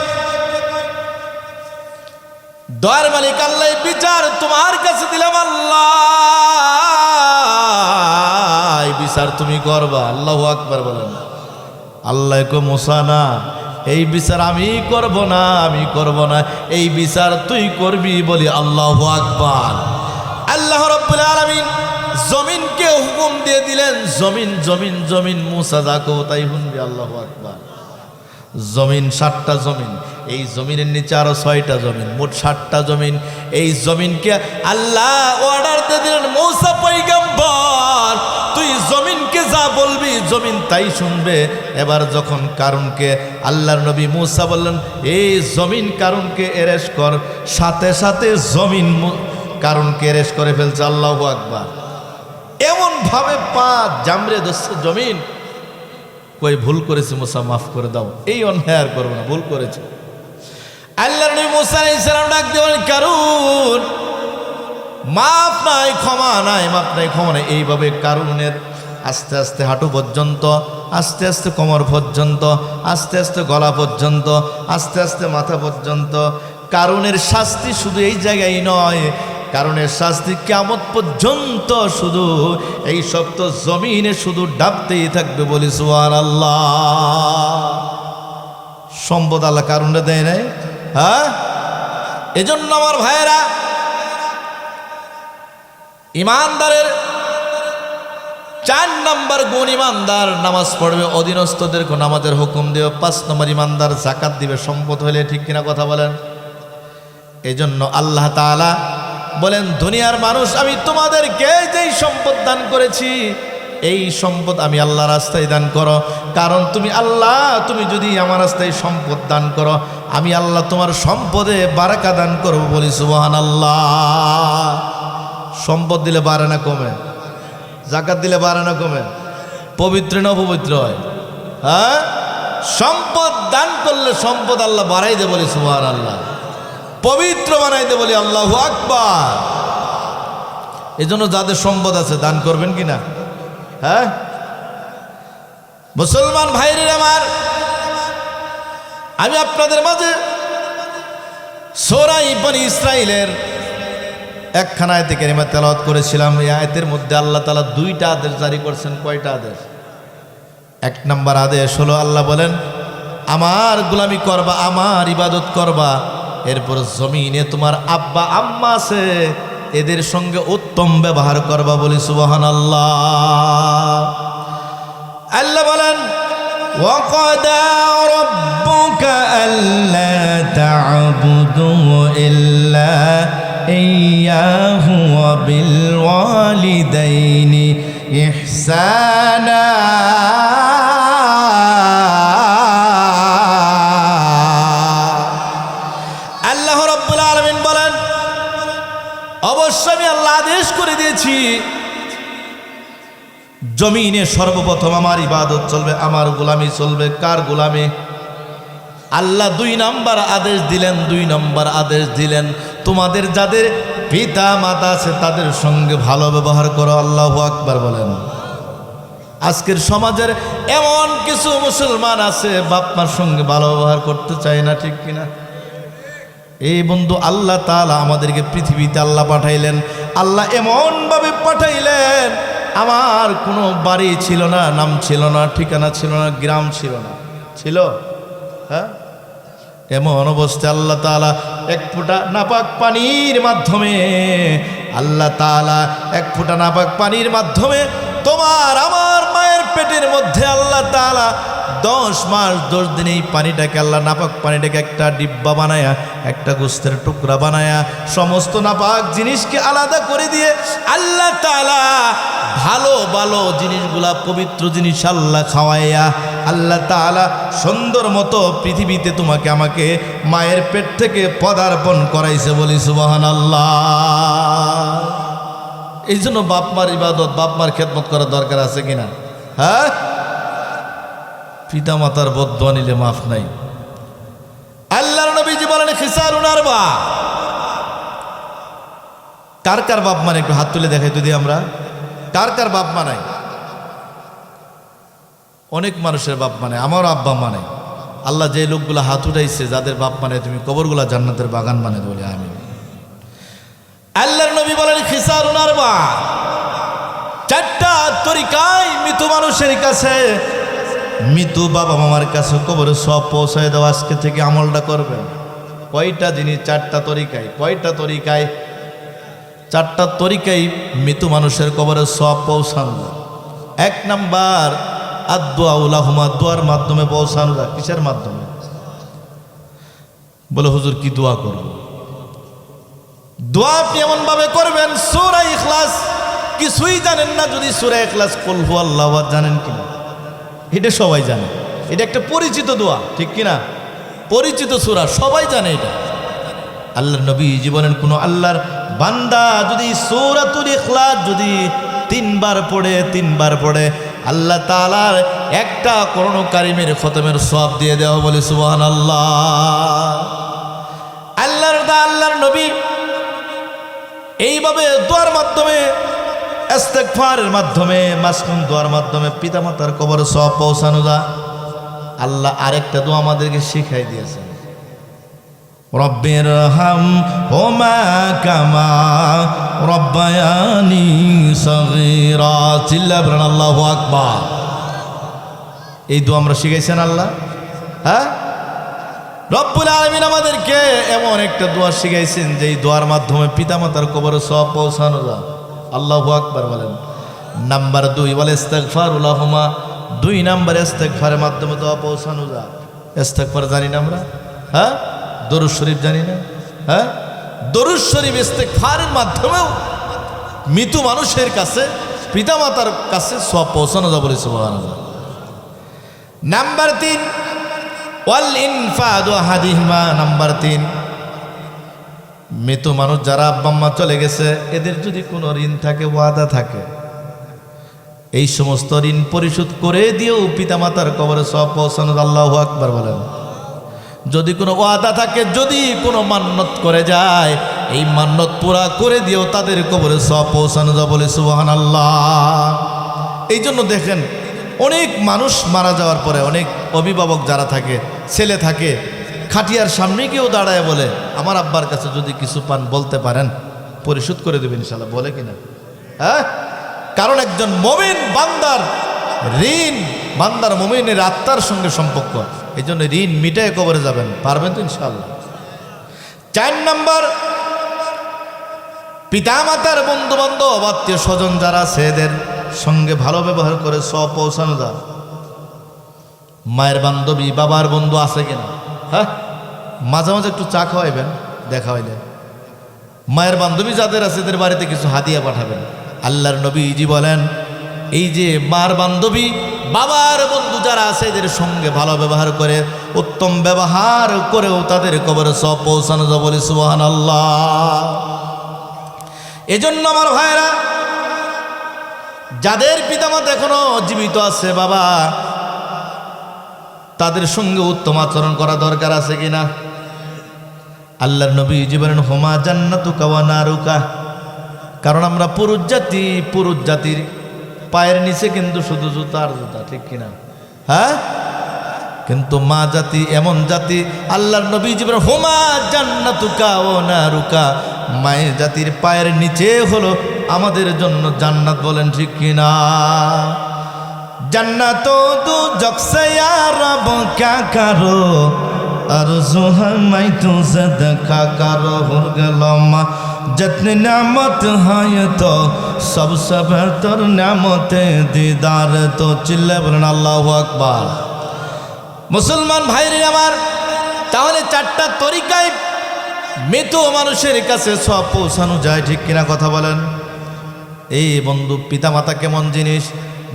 দয়ার মালিক আল্লাহ, এই বিচার তোমার কাছে দিলাম, আল্লাহ এই বিচার তুমি করবা। আল্লাহু আকবার বলেন। আল্লাহ কো মুসা, না, এই বিচার আমি করব না, এই বিচার তুই করবি বলি। আল্লাহু আকবার। আল্লাহ রাব্বুল আলামিন জমিনকে হুকুম দিয়ে দিলেন, জমিন জমিন জমিন, মুসা যা কও তাই শুনবি। আল্লাহু আকবার। জমিন 7টা জমিন, এই জমিনের নিচে আরো 6টা জমিন, মোট 7টা জমিন। এই জমিনকে আল্লাহ অর্ডার দিয়ে দিলেন, মুসা পয়গম্বর তুই জমিনকে যা বলবি জমিন তাই শুনবে। এবার যখন কারণকে আল্লাহর নবী মুসা বললেন, এই জমিন কারণকে এরেস্ট কর, সাথে সাথে জমিন কারণকে এরেস্ট করে ফেলছে। আল্লাহু আকবার। এমন ভাবে পা জামরে ধরছে জমিন, কই ভুল করেছে মুসা, মাফ করে দাও, এই অন্যায় আর করবো না, ভুল করেছে। আল্লাহর নবী মুসা আলাইহিস সালাম ডাক দিয়ে বলেন, কারণ মাফ নাই, ক্ষমা নাই, মাফ নাই, ক্ষমা নাই। এইভাবে কারণের আস্তে আস্তে হাঁটু পর্যন্ত, আস্তে আস্তে কোমর পর্যন্ত, আস্তে আস্তে গলা পর্যন্ত, আস্তে আস্তে মাথা পর্যন্ত কারণের শাস্তি শুধু এই জায়গায় নয়, কারণের শাস্তি কিয়ামত পর্যন্ত শুধু এই সপ্ত জমিনে শুধু ডাবতেই থাকবে, বলি সুবহানাল্লাহ। সম্পদ আল্লাহ কারণে দেয় নাই, হ্যাঁ? এজন্য আমার ভাইয়েরা, ইমানদারের 4 নম্বর গুণ, ইমানদার নামাজ পড়বে, অধীনস্থদেরকে নামাজের হুকুম দেবে। 5 নম্বর ইমানদার যাকাত দিবে সম্পদ হলে, ঠিক কিনা কথা বলেন? এজন্য আল্লাহ তাআলা বলেন, দুনিয়ার মানুষ, আমি তোমাদেরকে যেই সম্পদ দান করেছি এই সম্পদ আমি আল্লাহ রাস্তায় দান করো। কারণ তুমি আল্লাহ, তুমি যদি আমার রাস্তায় সম্পদ দান করো, আমি আল্লাহ তোমার সম্পদে বারাকা দান করব, বলি সুবহানাল্লাহ। সম্পদ দিলে বাড়ে না কমে? যাকাত দিলে বাড়ে না কমে? পবিত্র না অপবিত্র হয়? হ্যাঁ, সম্পদ দান করলে সম্পদ আল্লাহ বাড়াই দে, বলি সুবহানাল্লাহ। পবিত্র বানাই দে, বলি আল্লাহু আকবার। এজন্য যাদের সম্পদ আছে দান করবেন কিনা? হ্যাঁ, মুসলমান ভাইরা আমার, আমি আপনাদের মাঝে সূরা বনী ইসরাইলের একখানা আয়াতে কারিমা তেলাওয়াত করেছিলাম। এই আয়াতের মধ্যে আল্লাহ তাআলা 2টা আদেশ জারি করছেন। কয়টা আদেশ? 1 নম্বর আদেশ হলো, আল্লাহ বলেন, আমার গোলামি করবা, আমার ইবাদত করবা, এরপর জমিনে তোমার আব্বা আম্মা আছে, এদের সঙ্গে উত্তম ব্যবহার করবা, বলি সুবহানাল্লাহ। আল্লাহ বলেন, ওয়াকাদা রাব্বুকা আল্লা তা'বুদু ইল্লা ইয়্যাহু ওয়া বিল ওয়ালিদাইনি ইহসানা। আল্লাহ রাব্বুল আলামিন বলেন, অবশ্যই আমি আল্লাহ আদেশ করে দিয়েছি, জমিনে সর্বপ্রথম আমার ইবাদত চলবে, আমার গোলামি চলবে। কার গোলামি? আল্লাহ 2 নম্বর আদেশ দিলেন। 2 নম্বর আদেশ দিলেন, তোমাদের যাদের পিতা মাতা আছে তাদের সঙ্গে ভালো ব্যবহার করো। আল্লাহু আকবার বলেন। আজকের সমাজের এমন কিছু মুসলমান আছে বাপ মার সঙ্গে ভালো ব্যবহার করতে চায় না, ঠিক কিনা? এই বন্ধু, আল্লাহ তাআলা আমাদেরকে পৃথিবীতে আল্লাহ পাঠাইলেন। আল্লাহ এমনভাবে পাঠাইলেন, আমার কোনো বাড়ি ছিল না, নাম ছিল না, ঠিকানা ছিল না, গ্রাম ছিল না। ছিল? হ্যাঁ, এমন অবস্থায় আল্লাহ তাআলা 1 ফোঁটা নাপাক পানির মাধ্যমে, আল্লাহ তাআলা 1 ফোঁটা নাপাক পানির মাধ্যমে তোমার আমার মায়ের পেটের মধ্যে আল্লাহ তাআলা 10 মাস 10 দিন এই পানিটাকে, আল্লাহ নাপাক পানিটাকে একটা ডিব্বা বানায়া, একটা গোস্তের টুকরা বানায়া, সমস্ত নাপাক জিনিসকে আলাদা করে দিয়ে আল্লাহ তাআলা ভালো ভালো জিনিসগুলা, পবিত্র জিনিস আল্লাহ খাওয়াইয়া, আল্লাহ তাআলা সুন্দর মতো পৃথিবীতে তোমাকে আমাকে মায়ের পেট থেকে পদার্পণ করাইছে, বলি সুবহানাল্লাহ। এই জন্য বাপমার ইবাদত, বাপমার খেদমত করার দরকার আছে কিনা? হ্যাঁ, পিতা মাতার বদদোয়া নিলে মাফ নাই। আল্লাহর নবীজি বলেন, খিসালুন আরবা। কার কার বাপ মানে একটু হাত তুলে দেখাই যদি আমরা, কার কার বাপ মানাই? অনেক মানুষের বাপ মানে, আমারও আব্বা মানে। আল্লাহ যে লোকগুলা হাত উঠাইছে, যাদের বাপ মানে, তুমি কবরগুলা জান্নাতের বাগান মানে বলে আমি। আল্লাহর নবী বলেন, খিসালুন আরবা। 4টা তরিকায় মৃত মানুষের কাছে, মৃত বাবা মামার কাছে কবরে সব পৌঁছায় দাও। আজকে থেকে আমলটা করবেন। কয়টা জিনিস? 4টা তরিকায়। কয়টা তরিকায়? 4টা তরিকায় মৃত মানুষের কবরে সব পৌঁছানো যায়। 1 নাম্বার, আদুয়া উলাহুমা, দোয়ার মাধ্যমে পৌঁছানো যায়। কিসের মাধ্যমে? বলে, হুজুর কি দোয়া করব? দোয়া আপনি এমন ভাবে করবেন, সূরা ইখলাস কিছুই জানেন না, যদি সূরা ইখলাস কুল হুয়াল্লাহু আহাদ জানেন কিনা? এটা সবাই জানে, এটা একটা পরিচিত দোয়া, ঠিক কিনা? পরিচিত সূরা, সবাই জানে এটা। আল্লাহর নবী জীবনের কোনো আল্লাহর বান্দা যদি সূরাতুল ইখলাস যদি 3 বার পড়ে আল্লাহ তাআলার একটা কোরআন কারীমের খতমের সওয়াব দিয়ে দেওয়া, বলে সুবহানাল্লাহ। আল্লাহর নবী এইভাবে দোয়ার মাধ্যমে, ইস্তেগফারের মাধ্যমে, মাসনুন দোয়ার মাধ্যমে পিতামাতার কবরে সওয়াব পৌঁছানো যায়। আল্লাহ আরেকটা দোয়া আমাদেরকে শিখাই দিয়েছেন, রব্বির হাম হোমা কামা রব্বায়ানি সগীরা। চিল্লা বলেন আল্লাহু আকবার। এই দোয়া আমরা শিখাইছেন আল্লাহ, হ্যাঁ? রব্বুল আলামিন আমাদেরকে এমন একটা দোয়া শিখাইছেন যে এই দোয়ার মাধ্যমে পিতামাতার কবরে সওয়াব পৌঁছানো যায়। আল্লাহু আকবার বলেন। নাম্বার 2 ওয়াল ইস্তিগফারু লাহুমা, 2 নাম্বার ইস্তিগফারের মাধ্যমে দোয়া পৌঁছানো যায়। ইস্তিগফার জানি না আমরা, হ্যাঁ? দরুদ শরীফ জানি না, হ্যাঁ? দরুদ শরীফ ইস্তিগফারের মাধ্যমেও মৃত মানুষের কাছে পিতামাতার কাছে সওয়াব পৌঁছানো যায় বলে সুবহানাল্লাহ। নাম্বার 3 ওয়াল ইনফাদু আহাদিহিমা। নাম্বার 3 মৃত মানুষ যারা আব্বা আম্মা চলে গেছে এদের যদি কোনো ঋণ থাকে, ওয়াদা থাকে, এই সমস্ত ঋণ পরিশোধ করে দিয়েও পিতামাতার কবরে সওয়াব পৌঁছানো। আল্লাহু আকবার বলেন। যদি কোনো ওয়াদা থাকে, যদি কোনো মান্নত করে যায়, এই মান্নত পুরা করে দিয়েও তাদের কবরে সওয়াব পৌঁছানো যায় বলে সুবহানাল্লাহ। এই জন্য দেখেন অনেক মানুষ মারা যাওয়ার পরে অনেক অভিভাবক যারা থাকে, ছেলে থাকে, খাটিয়ার সামনে গিয়েও দাঁড়ায় বলে আমার আব্বার কাছে যদি কিছু পান বলতে পারেন, পরিশোধ করে দেবেন ইনশাআল্লাহ। বলে কিনা? হ্যাঁ? কারণ একজন মুমিন বান্দার ঋণ, বান্দার মুমিনের আত্মার সঙ্গে সম্পর্ক। এই জন্য ঋণ মিটায় কবরে যাবেন, পারবেন তো ইনশাআল্লাহ। 4 নাম্বার পিতামাতার বন্ধু বান্ধব আত্মীয় স্বজন যারা আছে এদের সঙ্গে ভালো ব্যবহার করে সওয়াব পৌঁছানো যায়। মায়ের বান্ধবী, বাবার বন্ধু আছে কিনা? হ্যাঁ, মাঝে মাঝে একটু চা খাওয়াইবেন, দেখা হইলে। মায়ের বান্ধবী যাদের আছে এদের বাড়িতে কিছু হাদিয়া পাঠাবেন। আল্লাহর নবীজি বলেন এই যে মার বান্ধবী, বাবার বন্ধু যারা আছে এদের সঙ্গে ভালো ব্যবহার করে, উত্তম ব্যবহার করেও তাদের কবরে সওয়াব পৌঁছানো যায় বলে সুবহানাল্লাহ। এজন্য আমার ভাইরা, যাদের পিতামাতা এখনো জীবিত আছে বাবা, তাদের সঙ্গে উত্তম আচরণ করা দরকার আছে কিনা? আল্লাহর নবী বলেন হুমা জান্নাতুকা ওয়া নারুকা। কারণ আমরা পুরুষ জাতি, পুরুষ জাতির পায়ের নিচে কিন্তু শুধু জুতা আর জুতা, ঠিক কিনা? হ্যাঁ? কিন্তু মা জাতি এমন জাতি, আল্লাহর নবী বলেন হুমা জান্নাতুকা ওয়া নারুকা। মায়ের জাতির পায়ের নিচে হলো আমাদের জন্য জান্নাত, বলেন ঠিক কিনা? জান্নাত দু জকসে ইয়া রব ক্যা করো আরজু হামাই তু সদকা করো हो गलमा जितनी नेमत है तो सबसे बेहतर नेमत दीदार तो चिल्ले বলেন আল্লাহু আকবার। মুসলমান ভাইরে আমার, তাহলে 4টা তরিকায় মৃত মানুষের কাছে সওয়াব পৌঁছানো যায়, ঠিক কিনা কথা বলেন? এই বন্ধু, পিতামাতা কেমন জিনিস?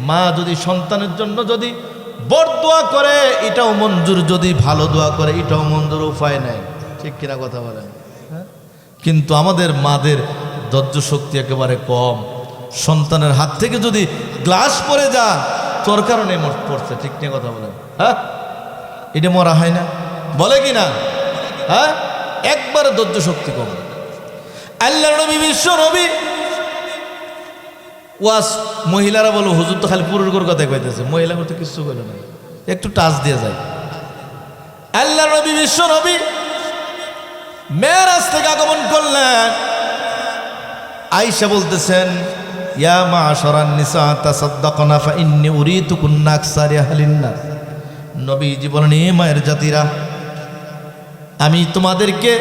মা যদি সন্তানের জন্য যদি বরদোয়া করে এটাও মঞ্জুর, যদি ভালো দোয়া করে এটাও মঞ্জুর, উপায় নাই, ঠিক কিনা কথা বলেন? হ্যাঁ? কিন্তু আমাদের মাদের ধৈর্য শক্তি একেবারে কম। সন্তানের হাত থেকে যদি গ্লাস পড়ে যা, তোর কারণে পড়ছে, ঠিক কিনা কথা বলেন? হ্যাঁ, এটা মরা হয় না, বলে কিনা? হ্যাঁ, একবারে ধৈর্য শক্তি কম। আল্লাহর নবী, বিশ্ব নবী ওয়াস, মহিলারা বলো হুজুর তো খালি পুরুষের কথা কইতেছে, মহিলা করতে কিছু করে না, একটু টাচ দিয়ে যায়। আল্লাহর নবী, বিশ্ব নবী মেরাজ থেকে আগমন করলেন। আয়েশা বলতেছেন ইয়া মাশারান নিসা তাসাদদাকনা ফা ইন্নী উরিতুকুন্না আকসারি আহলিন নার। নবীজি বলেন, এ মায়ের জাতিরা, আমি তোমাদেরকে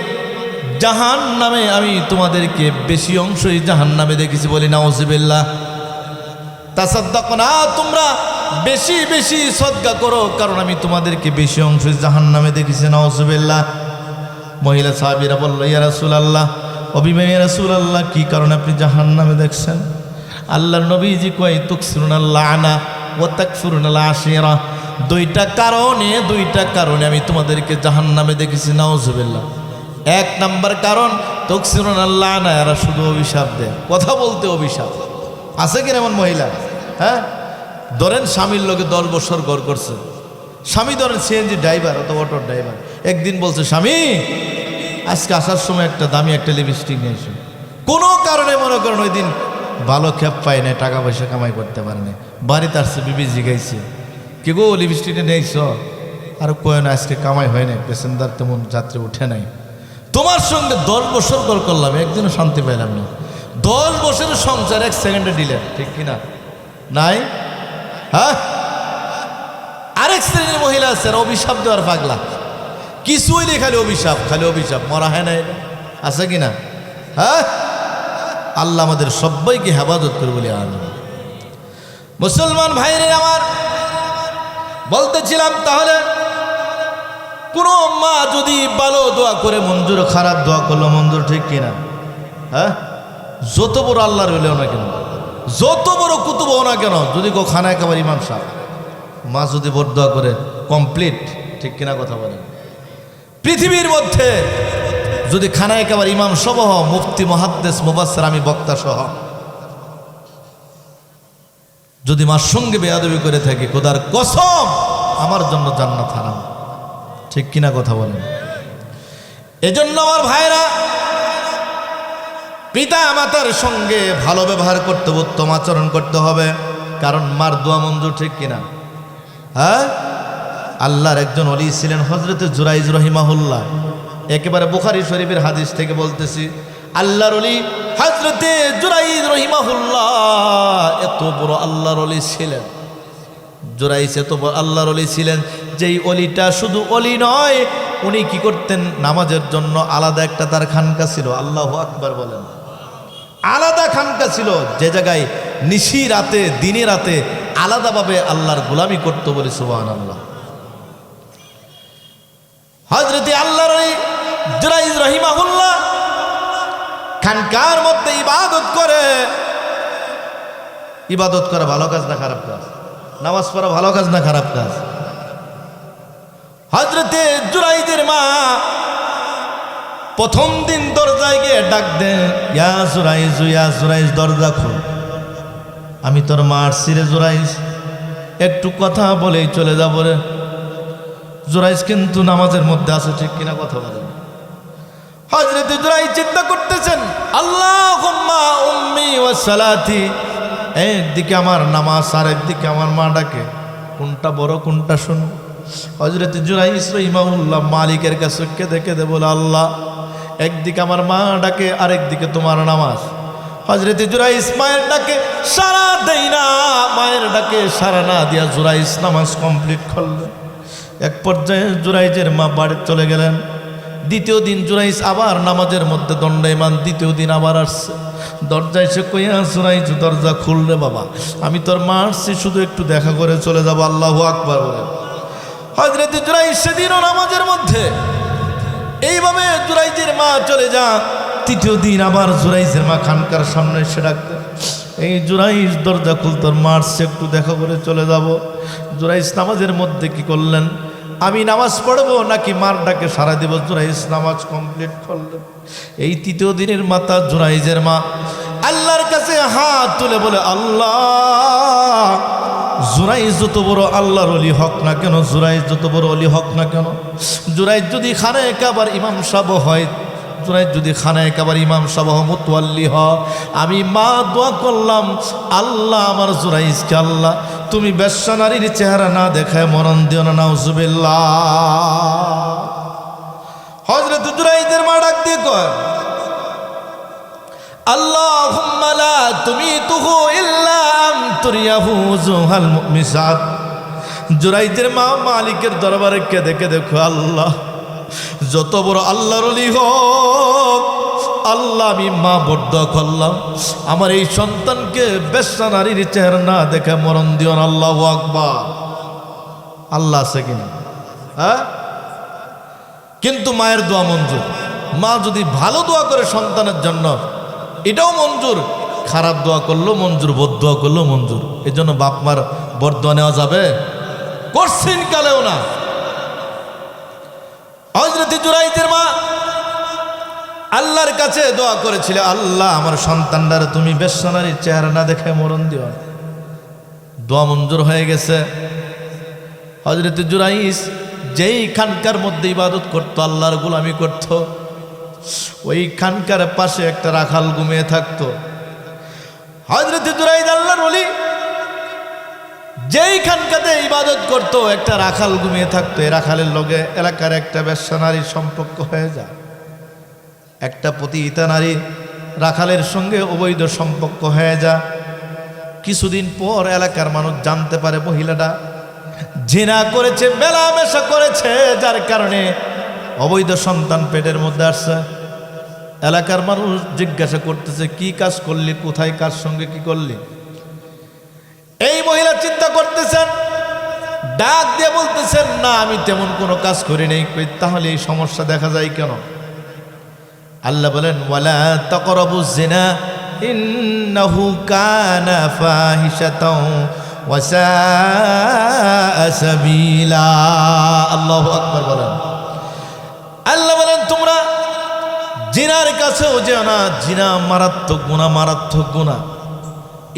জাহান্নামে, আমি তোমাদেরকে বেশি অংশই জাহান্নামে দেখেছি, বলি নাউজুবিল্লাহ। তাসাদদাকনা, তোমরা বেশি বেশি সদকা করো, কারণ আমি তোমাদেরকে বেশি অংশ জাহান্নামে দেখেছি, নাউজুবিল্লাহ। মহিলা সাহাবীরা বলল, ইয়া রাসূলুল্লাহ, অবিমা ইয়া রাসূলুল্লাহ, কি কারণে আপনি জাহান্নামে দেখছেন? আল্লাহর নবীজি কয় তুকসিরুনাল লানা ওয়া তাকফুরুনাল আশিরা। 2টা কারণে আমি তোমাদেরকে জাহান্নামে দেখেছি, নাউজুবিল্লাহ। 1 নাম্বার কারণ তুকসিরুনাল লানা, এরা শুধু অভিশাপ দেয়, কথা বলতে অভিশাপ। আছে কিনা এমন মহিলা? হ্যাঁ, ধরেন স্বামীর লোকে 10 বছর ঘর করছে, স্বামী ধরেন সিএনজি ড্রাইভার অথবা অটোর ড্রাইভার, একদিন বলছে স্বামী আজকে আসার সময় একটা দামি একটা লিপস্টিক নিয়ে এসো। কোনো কারণে মনে করেন ওই দিন ভালো খেপ পায় না, টাকা পয়সা কামাই করতে পারে না, বাড়িতে আসছে, বিবি জিগাইছে কে গো লিপস্টিকটা নিয়েছ? আর কয় না, আজকে কামাই হয় নাই, প্যাসেঞ্জার তেমন যাত্রী উঠে নাই। তোমার সঙ্গে 10 বছর গল্প করলাম, একদিনও শান্তি পাইলাম না। 10 বছরের সংসার 1 সেকেন্ডে দিলেন, ঠিক কিনা? নাই? হ্যাঁ, আরেক শ্রেণীর মহিলা আছে, অভিশাপ দেওয়ার পাগলা, কিছুই নেই, খালি অভিশাপ, খালি অভিশাপ, মরা হয় না, এটা আছে কিনা? হ্যাঁ, আল্লাহ আমাদের সবাইকে হেফাজত করে বলি আমিন। মুসলমান ভাইরে আমার, বলতেছিলাম তাহলে কোনো মা যদি ভালো দোয়া করে মঞ্জুর, খারাপ দোয়া করলো মঞ্জুর, ঠিক কিনা? হ্যাঁ, যত বড় আল্লাহর হলেও না কেন, যত বড় কুতুব হও না কেন, যদি কেউ খানায় খাবার ইমাম সাহেব, মা যদি বড় দোয়া করে কমপ্লিট, ঠিক কিনা কথা বলেন? পৃথিবীর মধ্যে যদি খানায় খাবার ইমাম সহ, মুফতি, মুহাদ্দিস, মুফাসসির, আমি বক্তা সহ, যদি মার সঙ্গে বেয়াদবি করে থাকি, খোদার কসম আমার জন্য জান্নাত হারাম, ঠিক কিনা কথা বলেন? এজন্য আমার ভাইরা, পিতা মাতার সঙ্গে ভালো ব্যবহার করতে হবে, উত্তম আচরণ করতে হবে, কারণ মার দোয়া মঞ্জুর, ঠিক কিনা? হ্যাঁ, আল্লাহর একজন ওলি ছিলেন হযরতে জুরাইজ রহিমাহুল্লাহ, একেবারে বুখারী শরীফের হাদিস থেকে বলতেছি। আল্লাহর ওলি হযরতে জুরাইজ রহিমাহুল্লাহ এত বড় আল্লাহর ওলি ছিলেন, জুরাইজ এত বড় আল্লাহর ওলি ছিলেন, যেই ওলিটা শুধু ওলি নয়, উনি কি করতেন, নামাজের জন্য আলাদা একটা তার খানকা ছিল। আল্লাহু আকবার বলেন। আলাদা খানকা ছিল, যে জায়গায় নিশি রাতে, দিনে রাতে আলাদাভাবে আল্লাহর গোলামি করত, বলে সুবহানাল্লাহ। হযরতে আল্লাহর ওলি জুরাইজ রহিমাহুল্লাহ খানকার মধ্যে ইবাদত করে। ইবাদত করা ভালো কাজ না খারাপ কাজ? নামাজ পড়া ভালো কাজ না খারাপ কাজ? হযরতে জুরাইজের মা প্রথম দিন দরজায় গিয়ে ডাক দেন, ইয়া জুরাইজ, ইয়া জুরাইজ, দরজা খোল, আমি তোর মা আসছি রে জুরাইজ, একটু কথা বলেই চলে যাব রে। জুরাইজ কিন্তু নামাজের মধ্যে আছে, ঠিক কিনা কথা বলেন? হযরতে জুরাইজ চিন্তা করতেছেন, আল্লাহুম্মা উম্মি ওয়া সালাতি, একদিকে আমার নামাজ আর একদিকে আমার মা ডাকে, কোনটা বড় কোনটা শুন? হযরতে জুরাইজ রহিমাহুল্লাহ মালিকের কাছে কেঁদে কেঁদে বলে, আল্লাহ, একদিকে আমার মা ডাকে, আরেকদিকে তোমার নামাজ। হযরতে জুরাইজ মায়ের ডাকে সাড়া দেয় না, মায়ের ডাকে সাড়া না দিয়া জুরাইজ নামাজ কমপ্লিট করলেন। এক পর্যায়ে জুরাইজের মা বাড়ি চলে গেলেন। দ্বিতীয় দিন জুরাইজ আবার নামাজের মধ্যে দণ্ডায়মান, দ্বিতীয় দিন আবার আসছে, দরজায় এসে কইয়া, জুরাইজ দরজা খুললে বাবা, আমি তোর মা আসছি, শুধু একটু দেখা করে চলে যাবো। আল্লাহু আকবার বলে। হযরতে জুরাইজ সেদিনও নামাজের মধ্যে এইভাবে জুরাইজের মা চলে যা। তৃতীয় দিন আবার জুরাইজের মা খানকার সামনে এসে ডাকতে, এই জুরাইজ দরজা খুল, তোর মা আসছে, একটু দেখা করে চলে যাব। জুরাইজ নামাজের মধ্যে কি করলেন, আমি নামাজ পড়বো নাকি মার ডাকে সারা দেব? জুরাইজ নামাজ কমপ্লিট করলেন। এই তৃতীয় দিনের মাতা জুরাইজের মা আল্লাহর কাছে হাত তুলে বলে, আল্লাহ, জুরাইজ যত বড় আল্লাহর ওলি হক না কেন, জুরাইজ যত বড় ওলি হক না কেন, জুরাইজ যদি খানায় কাবার ইমাম সাহেব হয়, জুরাইজ যদি খানায় কাবার ইমাম সাহেব মুতওয়াল্লি হয়, আমি মা দোয়া করলাম, আল্লাহ আমার জুরাইজকে, আল্লাহ তুমি বেশ্যা নারীর চেহারা না দেখায় মরণ দিও না, নাউজুবিল্লাহ। হযরত জুরাইজের মা ডাক দিয়ে কয়, আল্লাহুম্মা লা তুমিতুহু ইল্লা আন তুরিয়াহু যুহাল মুমিসাত। জুরাইজের মা মালিকের দরবারে কেঁদে কেঁদে দেখো, আল্লাহ, যত বড় আল্লাহর ওলি হোক, আল্লাহ, আমি মা বদ্ধ করলাম, আমার এই সন্তানকে বেশ্যা নারীর চেহারা না দেখে মরণ দিও না। আল্লাহু আকবার। আল্লাহ আছে কিনা? হ্যাঁ, কিন্তু মায়ের দোয়া মঞ্জুর। মা যদি ভালো দোয়া করে সন্তানের জন্য, এটাও মঞ্জুর, খারাপ দোয়া করলেও মঞ্জুর, বদদোয়া করলেও মঞ্জুর। এই জন্য বাপ মার বরদোয়া নেওয়া যাবে? কোশ্চিন কালেও না। হযরত জুরাইজের মা আল্লাহর কাছে দোয়া করেছিল, আল্লাহ, আমার সন্তানটার তুমি বেশ্যা নারীর চেহারা না দেখে মরণ দিও না। দোয়া মঞ্জুর হয়ে গেছে। হযরত জুরাইজ যেই খানকার মধ্যে ইবাদত করত, আল্লাহর গোলামি করত, ওই খানকার পাশে একটা রাখাল ঘুমিয়ে থাকতো। হযরত জুরাইজ আল্লাহর ওলি যেই খানকাতে ইবাদত করত, একটা রাখাল ঘুমিয়ে থাকতো। এই রাখালের লগে এলাকার একটা বেশ্যা নারীর সম্পর্ক হয়ে যায়। একটা পতিতা নারী রাখালের সঙ্গে অবৈধ সম্পর্ক হয়ে যা। কিছুদিন পর এলাকার মানুষ জানতে পারে মহিলাটা জিনা করেছে, মেলামেশা করেছে, যার কারণে অবৈধ সন্তান পেটের মধ্যে আসছে। এলাকার মানুষ জিজ্ঞাসা করতেছে, কি কাজ করলি, কোথায়, কার সঙ্গে কি করলি? এই মহিলা চিন্তা করতেছেন, ডাক দিয়ে বলতেছেন, না আমি তেমন কোনো কাজ করি নাই। তাহলে এই সমস্যা দেখা যায় কেন? আল্লাহ বলেন, ওয়ালা তাকরাবুজ জিনা ইন্নাহু কানা ফাহিশাতাও ওয়া সাআ সাবিলা। আল্লাহু আকবার বলেন। আল্লাহ বলেন, তোমরা জিনার কাছেও যেও না। জিনা মারাত্মক গুনাহ, মারাত্মক গুনাহ,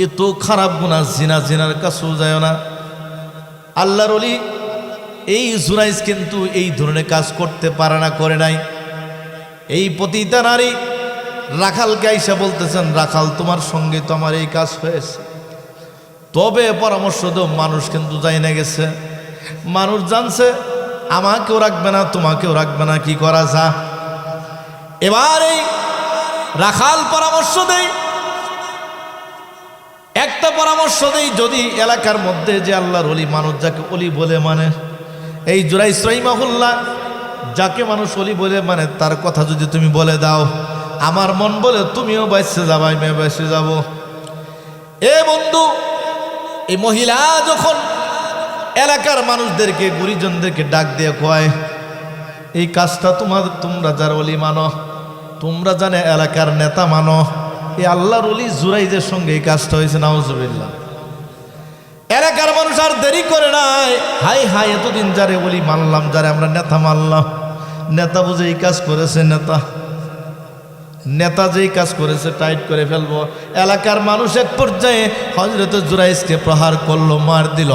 এত খারাপ গুনাহ। জিনার কাছেও যায় না। আল্লাহর ওলি এই জুরাইজ কিন্তু এই ধরনের কাজ করতে পারে না, করে নাই। এই পতিতা নারী রাখালকে আইসা বলতেছেন, রাখাল তোমার সঙ্গে তো আমার এই কাজ হয়েছে, তবে পরামর্শ দাও। মানুষ কিন্তু যাই না গেছে, মানুষ জানছে, আমাকেও রাখবে না, তোমাকেও রাখবে না, কি করা যা? এবার এই রাখাল পরামর্শ দেয়, একটা পরামর্শ দেই, যদি এলাকার মধ্যে যে আল্লাহর ওলি, মানুষ যাকে ওলি বলে মানে, এই জুরাইজ রাহিমাহুল্লাহ যাকে মানুষ ওলি বলে মানে, তার কথা যদি তুমি বলে দাও, আমার মন বলে তুমিও বাইসে যাবো, আমিও বাইসে যাব। এ বন্ধু, এই মহিলা যখন এলাকার মানুষদেরকে, গুরিজনদেরকে ডাক দিয়ে কয়, এই কাজটা তোমরা যার ওলি মানো, তোমরা জানে এলাকার নেতা মানো, এই আল্লাহর ওলি জুরাইজের সঙ্গে এই কাজটা হয়েছে, নাউজুবিল্লাহ। এলাকার মানুষ আর দেরি করে নাই, হাই হাই, এতদিন যারে ওলি মানলাম, যারে আমরা নেতা মানলাম, নেতা বুঝে এই কাজ করেছে, নেতা যেই কাজ করেছে টাইট করে ফেলবো। এলাকার মানুষ এক পর্যায়ে হযরত জুরাইজকে প্রহার করলো, মার দিল।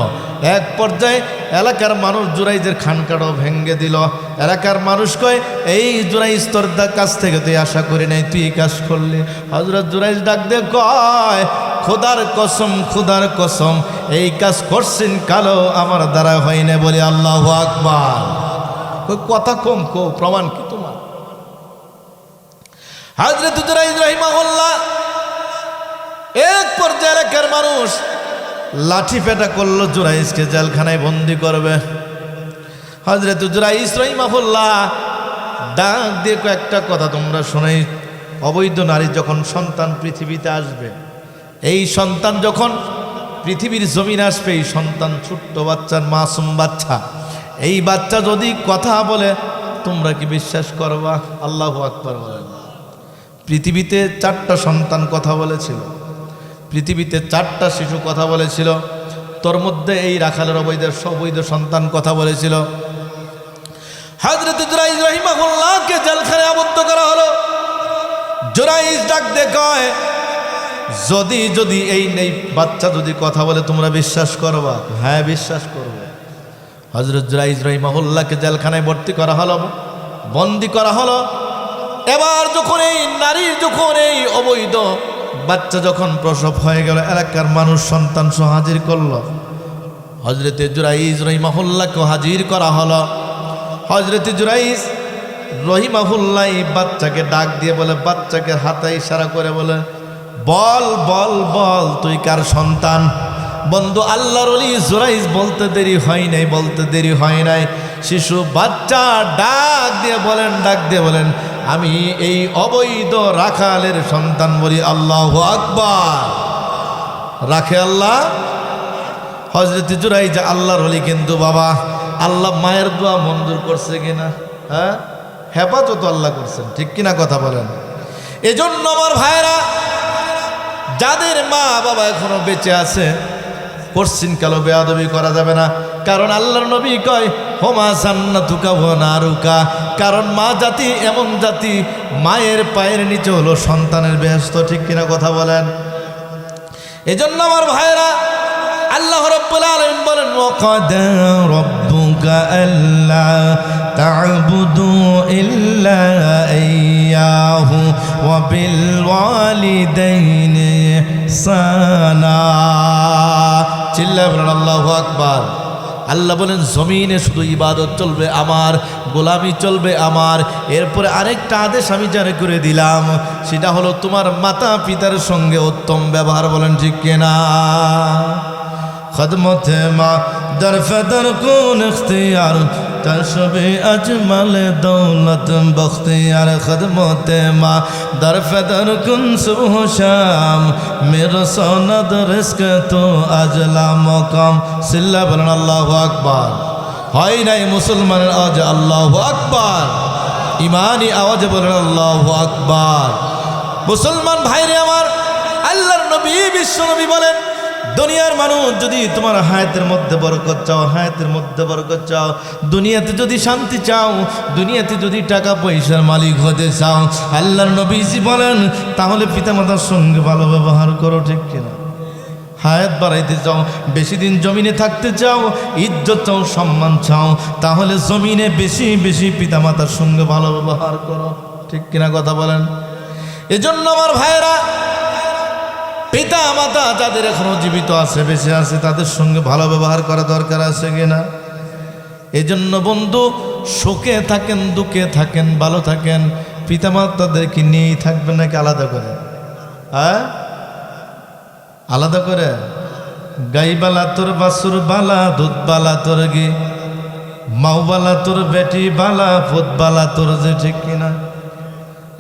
এক পর্যায়ে এলাকার মানুষ জুরাইজের খানকাটাও ভেঙ্গে দিল। এলাকার মানুষ কয়, এই জুরাইজ তোর কাছ থেকে তুই আশা করি নাই, তুই এই কাজ করলি। হযরত জুরাইজ ডাক দিয়ে কয়, খোদার কসম, খোদার কসম, এই কাজ করছেন কালো আমার দ্বারা হয় না, বলে আল্লাহু আকবার। ওই কথা কম কো, প্রমাণ কি তোমার? হযরত জুরাইজ রাহিমাহুল্লাহ এক পর্যায়ে এলাকার মানুষ লাঠি পেটা করলো, জুরাইজকে জেলখানায় বন্দি করবে। হযরত জুরাইজ রাহিমাহুল্লাহ ডাক দিয়ে কয়েকটা কথা তোমরা শোনাই। অবৈধ নারী যখন সন্তান পৃথিবীতে আসবে, এই সন্তান যখন পৃথিবীর জমিন আসবে, এই সন্তান ছোট্ট বাচ্চার, মাসুম বাচ্চা, এই বাচ্চা যদি কথা বলে তোমরা কি বিশ্বাস করবা? আল্লাহু আকবার বলেন। পৃথিবীতে 4টা সন্তান কথা বলেছিল, পৃথিবীতে 4টা শিশু কথা বলেছিল, তোর মধ্যে এই রাখালের অবৈধ সন্তান কথা বলেছিল। হযরত জুরাইজ রাহিমাহুল্লাহকে জেলখানায় আবদ্ধ করা হলো। জুরাইজ ডাক দিয়ে কয়, যদি এই নেই বাচ্চা যদি কথা বলে তোমরা বিশ্বাস করবা? হ্যাঁ, বিশ্বাস করবো। হযরত জুরাইজ রাহিমাহুল্লাহকে জেলখানায় ভর্তি করা হলো, বন্দি করা হলো। এবার যখন এই নারীর, যখন এই অবৈধ বাচ্চা যখন প্রসব হয়ে গেল, এলাকার মানুষ সন্তান সহ হাজির করলো। হযরত জুরাইজ রাহিমাহুল্লাহকে হাজির করা হলো। হযরত জুরাইজ রাহিমাহুল্লাহ বাচ্চাকে ডাক দিয়ে বলে, বাচ্চাকে হাতে ইশারা করে বলে, বল বল বল, তুই কার সন্তান? বন্ধু, আল্লাহর ওলি জুরাইজ বলতে দেরি হয় নাই, শিশু বাচ্চা ডাক দিয়ে বলেন, আমি এই অবৈধ রাখালের সন্তান, বলি আল্লাহু আকবার। রাখে আল্লাহ। হযরত জুরাইজ আল্লাহর ওলি, কিন্তু বাবা আল্লাহ মায়ের দোয়া মঞ্জুর করছে কিনা? হ্যাঁ, হেফাজত আল্লাহ করছেন, ঠিক কিনা কথা বলেন? এজন্য আমার ভাইরা, যাদের মা বাবা এখনো বেঁচে আছে, কোশ্চিন কালো বেয়াদবি করা যাবে না। কারণ আল্লাহর নবী কয়, হোমা জান্নাতুকা ওয়া নারুকা। কারণ মা জাতি এমন জাতি, মায়ের পায়ের নিচে হলো সন্তানের বেহেশত, ঠিক কিনা কথা বলেন? এজন্য আমার ভাইরা, আল্লাহ রাব্বুল আলামিন বলেন, ওয়াকাদা রাব্বুকা আল্লা তা'বুদু ইল্লা ইয়্যাহু ওয়া বিল ওয়ালিদাইনি ইহসানা। চিল্লায় বলেন আল্লাহু আকবার। আল্লাহ বলেন জমিনে শুধু ইবাদত চলবে আমার, গোলামি চলবে আমার। এরপরে আরেকটা আদেশ আমি জারি করে দিলাম, সেটা হলো তোমার মাতা পিতার সঙ্গে উত্তম ব্যবহার। বলেন ঠিক কিনা? খদমতে মা দরফদর কোন ইখতিয়ার তশবে আজমালে দৌলত বখতিয়ার। খদমতে মা দরফদর কোন সুবহ শাম মেরা সনদ রিস্ক তো আজলা মকাম। সিল্লা বলেন আল্লাহু আকবার। হয় নাই মুসলমানের আওয়াজ আল্লাহু আকবার, ইমানি আওয়াজে বলেন আল্লাহু আকবার। মুসলমান ভাইরে আমার, আল্লাহর নবী বিশ্ব নবী বলেন, দুনিয়ার মানুষ যদি তোমার হায়াতের মধ্যে বরকত চাও, হায়াতের মধ্যে বরকত চাও, দুনিয়াতে যদি শান্তি চাও, দুনিয়াতে যদি টাকা পয়সার মালিক হতে চাও, আল্লাহর নবীজি বলেন তাহলে পিতামাতার সঙ্গে ভালো ব্যবহার করো। ঠিক কিনা? হায়াত বাড়াইতে চাও, বেশি দিন জমিনে থাকতে চাও, ইজ্জত চাও, সম্মান চাও, তাহলে জমিনে বেশি বেশি পিতামাতার সঙ্গে ভালো ব্যবহার করো। ঠিক কিনা কথা বলেন? এজন্য আমার ভাইয়েরা, পিতা মাতা যাদের এখনো জীবিত আছে, বেঁচে আছে, তাদের সঙ্গে ভালো ব্যবহার করা দরকার আছে কিনা? এজন্য বন্ধু, সুখে থাকেন, দুঃখে থাকেন, ভালো থাকেন, পিতা মাতাদেরকে নিয়েই থাকবেন নাকি আলাদা করে? হ্যাঁ, আলাদা করে? গাইবালা তোর বাসুর বালা, দুধ বালা তোর গে, মাওবালা তোর বেটি বালা, ফুট বালা তোর যে। ঠিক কিনা?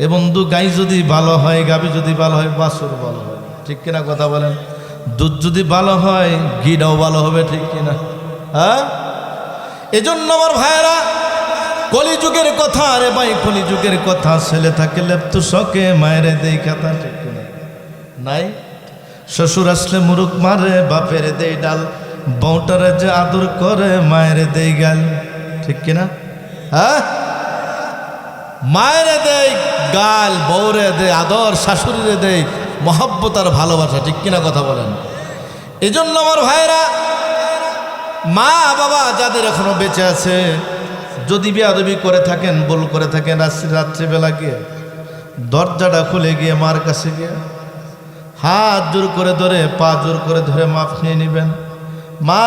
এ বন্ধু, গাই যদি ভালো হয়, গাবি যদি ভালো হয়, বাসুর ভালো হয়। ঠিক কিনা কথা বলেন? দুধ যদি ভালো হয়, ঘিটাও ভালো হবে। ঠিক কিনা? হ্যাঁ, এজন্য আমার ভাইয়েরা, কলিযুগের কথা রে ভাই, কলিযুগের কথা। ছেলে থাকে লেপ্তু শখে, মায়েরে দেই খাতা। ঠিক কিনা? নাই? শ্বশুর আসলে মুরুখ মারে, বাপের দেই ডাল, বউটারে যে আদর করে, মায়ের দেই গাল। ঠিক কিনা? হ্যাঁ, মায়েরে দেই গাল, বউরে দেয় আদর, শাশুড়িরে দেয় মহব্বত আর ভালোবাসা। ঠিক কিনা কথা বলেন? এজন্য আমার ভাইরা, মা বাবা যাদের এখনো বেঁচে আছে, যদি বেয়াদবি করে থাকেন, ভুল করে থাকেন, রাত্রিবেলা গিয়ে দরজাটা খুলে গিয়ে মার কাছে গিয়ে হাত জোর করে ধরে, পা জোর করে ধরে মাফ নিয়ে নেবেন। মা,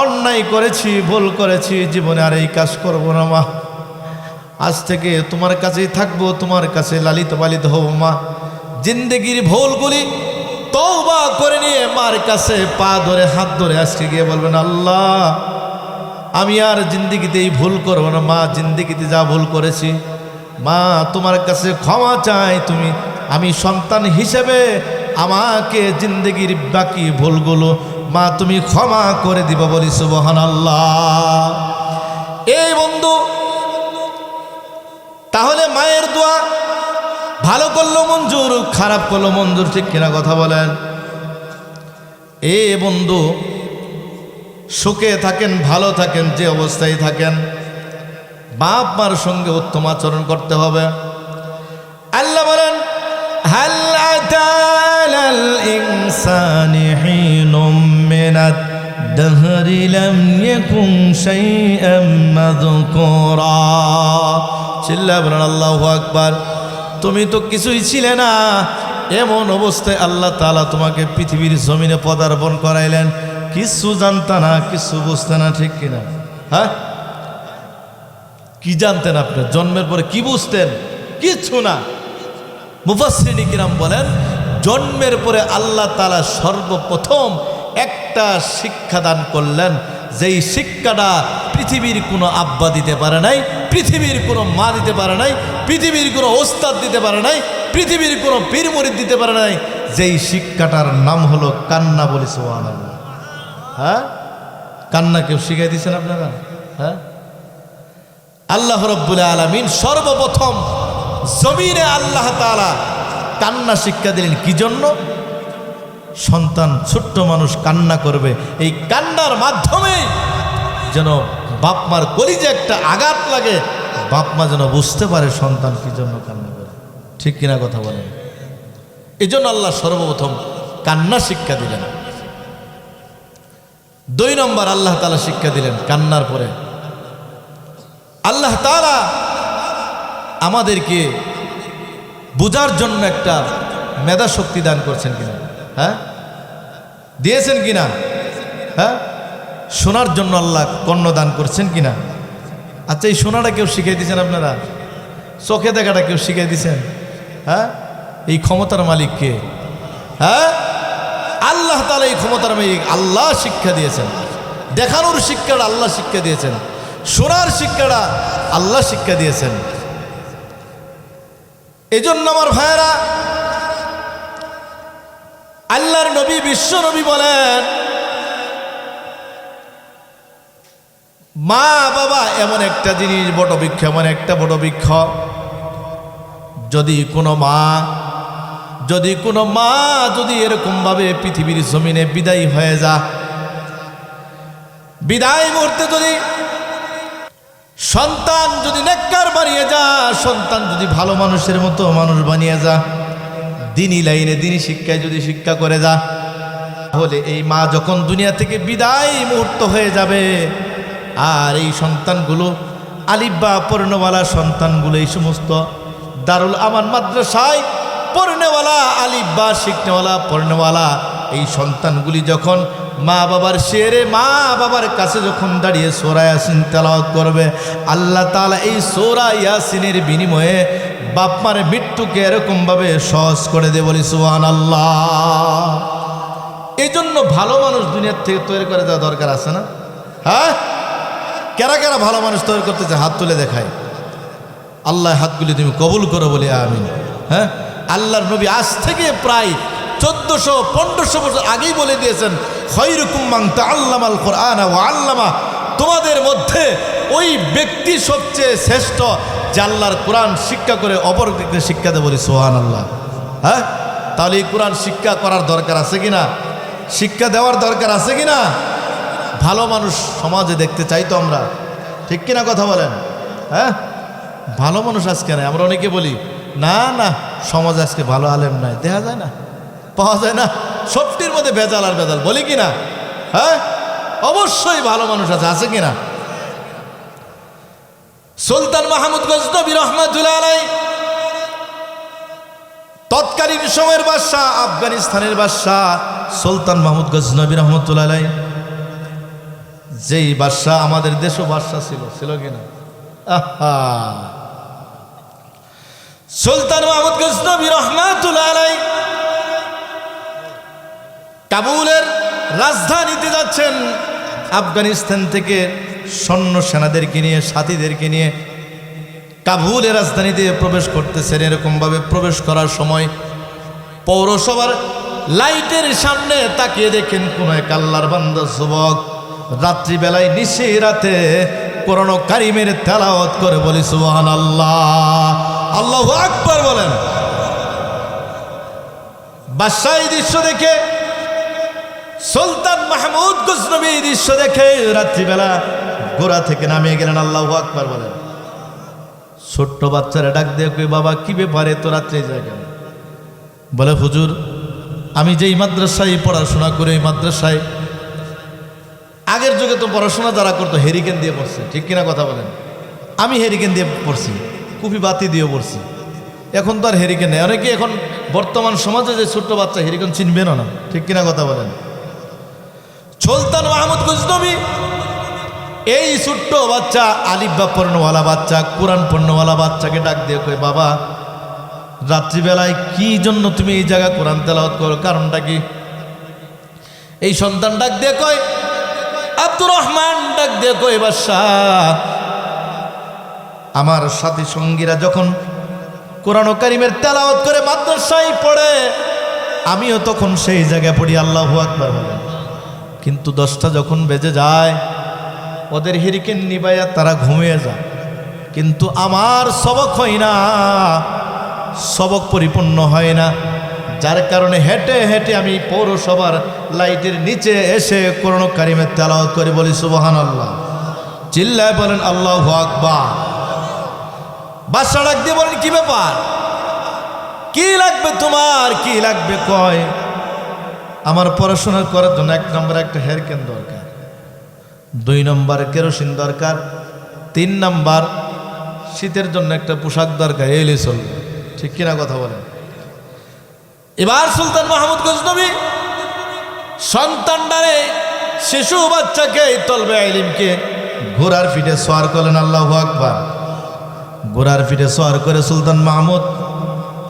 অন্যায় করেছি, ভুল করেছি, জীবনে আর এই কাজ করবো না মা, আজ থেকে তোমার কাছেই থাকবো, তোমার কাছে লালিত পালিত হব মা। জিন্দেগির ভুলগুলি তওবা করে নিয়ে মার কাছে পা ধরে, হাত ধরে আজকে গিয়ে বলবেন, আল্লাহ আমি আর জিন্দেগিতে এই ভুল করবো না মা, জিন্দেগিতে যা ভুল করেছি মা তোমার কাছে ক্ষমা চাই। তুমি, আমি সন্তান হিসেবে আমাকে জিন্দেগির বাকি ভুলগুলো মা তুমি ক্ষমা করে দিবা। বলি সুবহানাল্লাহ। এই বন্ধু, তাহলে মায়ের দোয়া ভালো করলো মঞ্জুর, খারাপ করলো মঞ্জুর। ঠিক কিনা কথা বলেন? এ বন্ধু, সুখে থাকেন, ভালো থাকেন, যে অবস্থায় থাকেন, বাপ মার সঙ্গে উত্তম আচরণ করতে হবে। আল্লাহ বলেন, হাল আতালাল ইনসানি হিনুম মিনাদ দাহরি লাম ইয়াকুন শাইআম মাযকুরা। চিল্লা বলেন আল্লাহু আকবার। তুমি তো কিছুই ছিলে না, এমন অবস্থায় আল্লাহ তাআলা তোমাকে পৃথিবীর জমিনে পদার্পণ করাইলেন, কিছু জানতা না, কিছু বুঝতে না। ঠিক কিনা? হ্যাঁ, কি জানতেন আপনি? জন্মের পরে কি বুঝতেন? কিচ্ছু না। মুফাসসিরিন কিরাম বলেন, জন্মের পরে আল্লাহ তাআলা সর্বপ্রথম একটা শিক্ষা দান করলেন, যেই শিক্ষাটা পৃথিবীর কোনো আব্বা দিতে পারে নাই, পৃথিবীর কোনো মা দিতে পারে নাই, পৃথিবীর কোনো ওস্তাদ দিতে পারে নাই, পৃথিবীর কোনো পীর মুরিদ দিতে পারে নাই। যেই শিক্ষাটার নাম হলো কান্না। বলি সুবহানাল্লাহ। হ্যাঁ, কান্না কেউ শিখাই দিয়েছেন আপনারা? হ্যাঁ, আল্লাহ রাব্বুল আলামিন সর্বপ্রথম জমিনে আল্লাহ তাআলা কান্না শিক্ষা দিলেন। কি জন্য? সন্তান, ছোট্ট মানুষ কান্না করবে, এই কান্নার মাধ্যমে যেন বাপ মার কলিজে একটা আঘাত লাগে, বাপ মা যেন বুঝতে পারে সন্তান কি জন্য কান্না করে। ঠিক কিনা কথা বলেন? এই জন্য আল্লাহ সর্বপ্রথম কান্না শিক্ষা দিলেন। 2 নম্বর আল্লাহ তাআলা শিক্ষা দিলেন কান্নার পরে, আল্লাহ তাআলা আমাদেরকে বোঝার জন্য একটা মেধা শক্তি দান করছেন কিনা? হ্যাঁ, দিয়েছেন কিনা? হ্যাঁ, শোনার জন্য আল্লাহ কর্ণ দান করছেন কিনা? আচ্ছা, এই শোনাটা কেউ শিখিয়ে দিয়েছেন আপনারা? চোখে দেখাটা কেউ শিখিয়ে দিয়েছেন? হ্যাঁ, এই ক্ষমতার মালিক কে? হ্যাঁ, আল্লাহ তাআলা এই ক্ষমতার মালিক। আল্লাহ শিক্ষা দিয়েছেন, দেখানোর শিক্ষাটা আল্লাহ শিক্ষা দিয়েছেন, শোনার শিক্ষাটা আল্লাহ শিক্ষা দিয়েছেন। এজন্য আমার ভাইয়েরা, আল্লাহর নবী বিশ্ব নবী বলেন, মা বাবা এমন একটা জিনিস, বটবৃক্ষ এমন একটা বটবৃক্ষ, যদি কোনো মা যদি এরকম ভাবে পৃথিবীর জমিনে বিদায় হয়ে যা, বিদায় মুহূর্তে যদি সন্তান যদি নেককার বানিয়ে যা, সন্তান যদি ভালো মানুষের মতো মানুষ বানিয়ে যা, দিনী লাইনে দিনী শিক্ষায় যদি শিক্ষা করে যা, তাহলে এই মা যখন দুনিয়া থেকে বিদায় মুহূর্ত হয়ে যাবে, আর এই সন্তানগুলো আলিফবা পড়নেওয়ালা সন্তানগুলো, এই সমস্ত দারুল আমান মাদ্রাসায় পড়নেওয়ালা, আলিফবা শিখনেওয়ালা, পড়নেওয়ালা এই সন্তানগুলি যখন মা বাবার শেরে, মা বাবার কাছে যখন দাঁড়িয়ে সূরা ইয়াসিন তেলাওয়াত করবে, আল্লাহ তাআলা এই সূরা ইয়াসিনের বিনিময়ে বাপ মার মৃত্যুকে এরকমভাবে সহজ করে দেয়। বলি সুবহানাল্লাহ। এই জন্য ভালো মানুষ দুনিয়ার থেকে তৈরি করে দেওয়া দরকার আছে না? হ্যাঁ, কারা কারা ভালো মানুষ তৈরি করতেছে? হাত তুলে দেখায়। আল্লাহ হাতগুলি তুমি কবুল করো বলে আমিন। হ্যাঁ, আল্লাহর নবী আজ থেকে প্রায় 1400-1500 বছর আগেই বলে দিয়েছেন, খায়রুকুম মান তাআল্লামাল কুরআন ওয়া আল্লামা, তোমাদের মধ্যে ওই ব্যক্তি সবচেয়ে শ্রেষ্ঠ যে আল্লাহর কোরআন শিক্ষা করে অপরকে শিক্ষা দেয়। বলি সুবহানাল্লাহ। হ্যাঁ, তাহলে এই কোরআন শিক্ষা করার দরকার আছে কিনা? শিক্ষা দেওয়ার দরকার আছে কিনা? ভালো মানুষ সমাজে দেখতে চাই তো আমরা, ঠিক কিনা কথা বলেন? হ্যাঁ, ভালো মানুষ আজকে নাই। আমরা অনেকে বলি না না, সমাজ আজকে ভালো আলেম নাই, দেখা যায় না, পাওয়া যায় না, সবটির মধ্যে ভেজাল আর ভেজাল, বলি কিনা? হ্যাঁ, অবশ্যই ভালো মানুষ আছে কিনা? সুলতান মাহমুদ গজনবী রহমাতুল্লাহ আলাইহি, তৎকালীন সময়ের বাদশাহ, আফগানিস্তানের বাদশাহ সুলতান মাহমুদ গজনবী রহমাতুল্লাহ আলাইহি, যেই বাদশাহ আমাদের দেশও বাদশাহ ছিল কিনা? সুলতান মাহমুদ গজনবী রহমাতুল্লাহ আলাইহি কাবুলের রাজধানীতে যাচ্ছেন, আফগানিস্তান থেকে সৈন্য সেনাদেরকে নিয়ে, সাথীদেরকে নিয়ে কাবুলের রাজধানীতে প্রবেশ করতেছেন। এরকমভাবে প্রবেশ করার সময় পৌরসভার লাইটের সামনে তাকিয়ে দেখেন কোন এক আল্লাহর বান্দা যুবক রাত্রিবেলায় নিশি রাতে কোরআন কারীমের তেলাওয়াত করে। বলি সুবহানাল্লাহ, আল্লাহু আকবার বলেন। বাদশাহ এই দৃশ্য দেখে, সুলতান মাহমুদ গজনবী এই দৃশ্য দেখে রাত্রিবেলা ঘোড়া থেকে নামিয়ে গেলেন। আল্লাহু আকবার বলেন। ছোট্ট বাচ্চারা ডাক দিয়ে কই, বাবা কি ব্যাপারে তো রাত্রে যায় কেন? বলে হুজুর, আমি যেই মাদ্রাসায় পড়াশোনা করি, এই মাদ্রাসায় আগের যুগে তো পড়াশোনা যারা করতো হেরিকেন দিয়ে পড়ছে, ঠিক কিনা কথা বলেন? আমি হেরিকেন দিয়ে পড়ছি, কুপি বাতি দিয়ে পড়ছি। এখন তো আর হেরিকেন নেই। অনেকে এখন বর্তমান সমাজে যে ছোট্ট বাচ্চা হেরিকেন চিনবেন না, ঠিক কিনা কথা বলেন? সুলতান মাহমুদ গজনবী এই ছোট্ট বাচ্চা, আলিফবা পড়নেওয়ালা বাচ্চা, কোরআন পড়নেওয়ালা বাচ্চাকে ডাক দিয়ে কই, বাবা রাত্রিবেলায় কি জন্য তুমি এই জায়গায় কোরআন তেলাওয়াত করো, কারণটা কি? এই সন্তান ডাক দিয়ে কয়, আব্দুর রহমান ডাক দিয়ে কই, বাদশাহ আমার সাথী সঙ্গীরা যখন কোরআন কারীমের তেলাওয়াত করে মাদ্রাসায় পড়ে, আমিও তখন সেই জায়গায় পড়ি। আল্লাহু আকবার বলেন। কিন্তু 10টা যখন বেজে যায়, ওদের হেরিকেন নিবাইয়া তারা ঘুমিয়ে যায়, কিন্তু আমার সবক হয় না, সবক পরিপূর্ণ হয় না। যার কারণে হেঁটে হেঁটে আমি পৌরসভার লাইটের নিচে এসে কোরআন কারীমের তেলাওয়াত করি। বলি সুবহানাল্লাহ। চিল্লায় বলেন আল্লাহু আকবার। বাদশা ডাক দিয়ে বলেন, কি ব্যাপার, কি লাগবে তোমার, কি লাগবে? কয়, আমার পড়াশোনা করার জন্য 1 নম্বর একটা হেরকেন দরকার, 2 নম্বর কেরোসিন দরকার, 3 নম্বর শীতের জন্য একটা পোশাক দরকার, এলে চলবে, ঠিক কিনা কথা বলেন? এবার সুলতান মাহমুদ গজনবী সন্তানটারে শিশু বাচ্চাকে এই তলবে ইলমকে ঘোড়ার পিঠে সওয়ার করলেন। আল্লাহু আকবার। ঘোড়ার পিঠে সওয়ার করে সুলতান মাহমুদ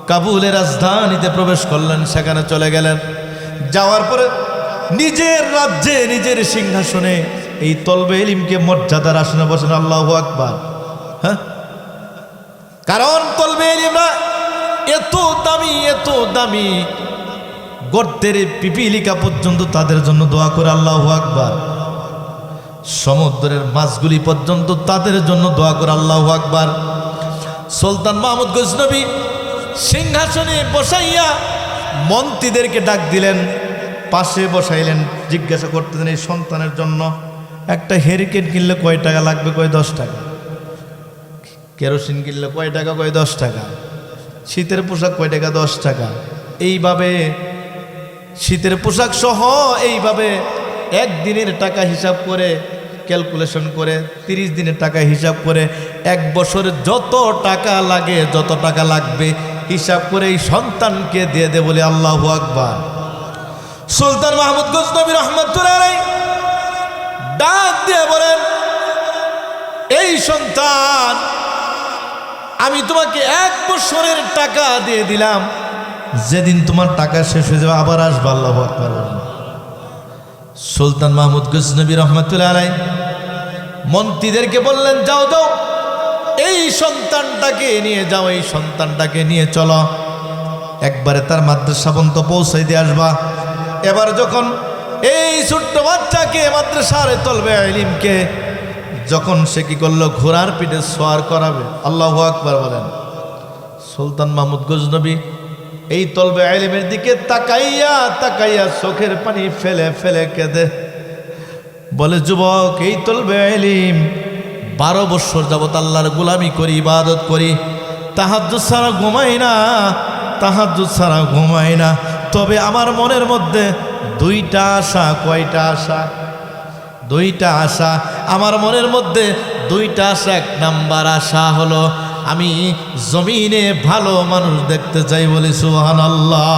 কাবুলের রাজধানীতে প্রবেশ করলেন। সেখানে চলে গেলেন। যাওয়ার পরে নিজের রাজ্যে নিজের সিংহাসনে এই তলবে ইলমকে মর্যাদার আসনে বসেন। আল্লাহু আকবার। হ্যাঁ, কারণ তলবে ইলমরা এত দামি, গর্তের পিপিলিকা পর্যন্ত তাদের জন্য দোয়া করে। আল্লাহু আকবার। সমুদ্রের মাছগুলি পর্যন্ত তাদের জন্য দোয়া করে। আল্লাহু আকবার। সুলতান মাহমুদ গজনবী সিংহাসনে বসাইয়া মন্ত্রীদেরকে ডাক দিলেন, পাশে বসাইলেন। জিজ্ঞাসা করতেছেন এই সন্তানের জন্য একটা হেরিকেন কিনলে কয় টাকা লাগবে? কয় 10 টাকা। কেরোসিন কিনলে কয় টাকা? কয় 10 টাকা। শীতের পোশাক কয় টাকা? 10 টাকা। এইভাবে শীতের পোশাক সহ এইভাবে একদিনের টাকা হিসাব করে ক্যালকুলেশন করে 30 দিনের টাকা হিসাব করে 1 বছরে যত টাকা লাগে, যত টাকা লাগবে হিসাব করে এই সন্তানকে দিয়ে দে বলে। আল্লাহু আকবার। সুলতান মাহমুদ গজনবী রহমাতুল্লাহ আলাইহি ডাক দিয়ে বলেন, এই সন্তান আমি তোমাকে 1 বছরের টাকা দিয়ে দিলাম, যেদিন তোমার টাকা শেষ হয়ে যাবে আবার আসবে। আল্লাহু আকবার। সুলতান মাহমুদ গজনবী রহমাতুল্লাহ আলাইহি মন্ত্রীদেরকে বললেন, যাও যাও এই সন্তানটাকে নিয়ে যাও, এই সন্তানটাকে নিয়ে চলো, একবারে তার মাদ্রাসা পর্যন্ত পৌঁছাই দিয়ে আসবা। এবার যখন এই ছোট্ট বাচ্চাকে মাদ্রাসার তলবে ইলমকে যখন সে কি করলো, ঘোড়ার পিঠে সওয়ার করাবে। আল্লাহু আকবার বলেন। সুলতান মাহমুদ গজনবী এই তলবে ইলমের দিকে তাকাইয়া চোখের পানি ফেলে ফেলে কেঁদে বলে, যুবক, এই তলবে ইলম 12 বছর যাবত আল্লাহর গোলামি করি, ইবাদত করি, তাহাজ্জুদ ছাড়া ঘুমাই না। তবে আমার মনের মধ্যে 2টা আশা। কয়টা আশা? 2টা আশা। আমার মনের মধ্যে 2টা আশা। 1 নাম্বার আশা হলো আমি জমিনে ভালো মানুষ দেখতে চাই। বলি সুবহানাল্লাহ।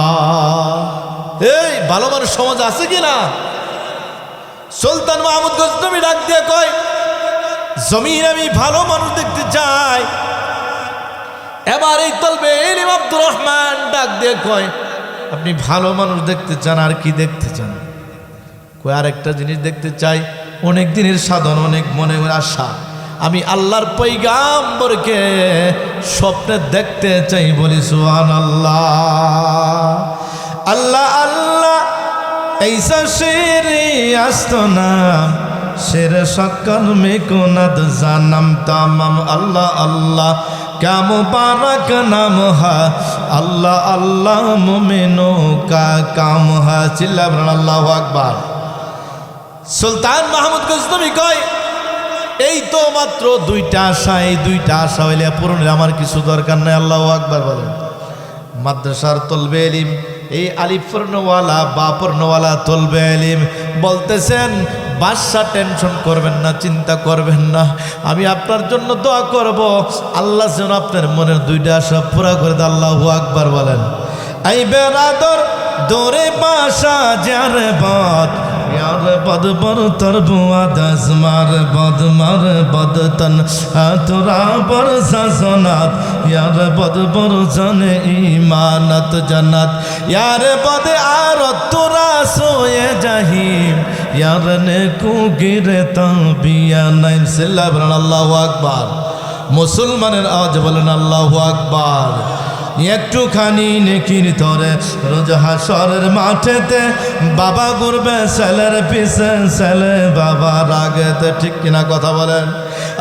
এই ভালো মানুষ সমাজ আছে কিনা? সুলতান মাহমুদ গজনবী ডাক দিয়ে কয়, জমিনে আমি ভালো মানুষ দেখতে চাই। এবার এই তলবে ইলম আব্দুর রহমান ডাক দিয়ে কয়, আপনি ভালো মানুষ দেখতে চান, আর কি দেখতে চান? কয়, আরেকটা জিনিস দেখতে চাই, অনেক দিনের সাধন, অনেক মনে আশা, আমি আল্লাহর পয়গাম্বরকে স্বপ্নে দেখতে চাই। বলি সুবহানাল্লাহ। আল্লাহ আল্লাহ ऐसा शेर आस्तो नाम शेर शक्ल में कुनद जानम तमाम। अल्लाह अल्लाह क्या मुबारक नाम है, अल्लाह अल्लाह मुमिनों का काम है। चिल्ला बोलें अल्लाहु আকবার। সুলতান মাহমুদ গজনবী কয়, এই তো মাত্র 2টা আশা, এই 2টা আশা হইলে পূরণের আমার কিছু দরকার নাই। আল্লাহু আকবার বলেন। মাদ্রাসার তলবে ইলম এই আলিফ পূর্ণওয়ালা বা পূর্ণওয়ালা তলবে ইলম বলতেছেন, বাদশা টেনশন করবেন না, চিন্তা করবেন না, আমি আপনার জন্য দোয়া করব, আল্লাহ যেন আপনার মনের 2টা আশা পুরা করে দেয়। আল্লাহু আকবার বলেন। এই বেরাদর দোরে বাসা যার বাদ यार बद बर तरबुआद अजमार बद मर बद तन तुरा बर ससनात यार बद बर जने ईमानत जन्नत यार बद आर तुरा सोए जहीम यार ने को गिरे तबिया नाइन सिल्ला बोलें अल्लाहु আকবার। মুসলমানের আওয়াজ বলেন আল্লাহু আকবার। একটুখানি নেকির তরে রোজ হাসরের মাঠেতে বাবা ঘুরবে ছেলের পিছে, ছেলে বাবার আগেতে। ঠিক কিনা কথা বলেন?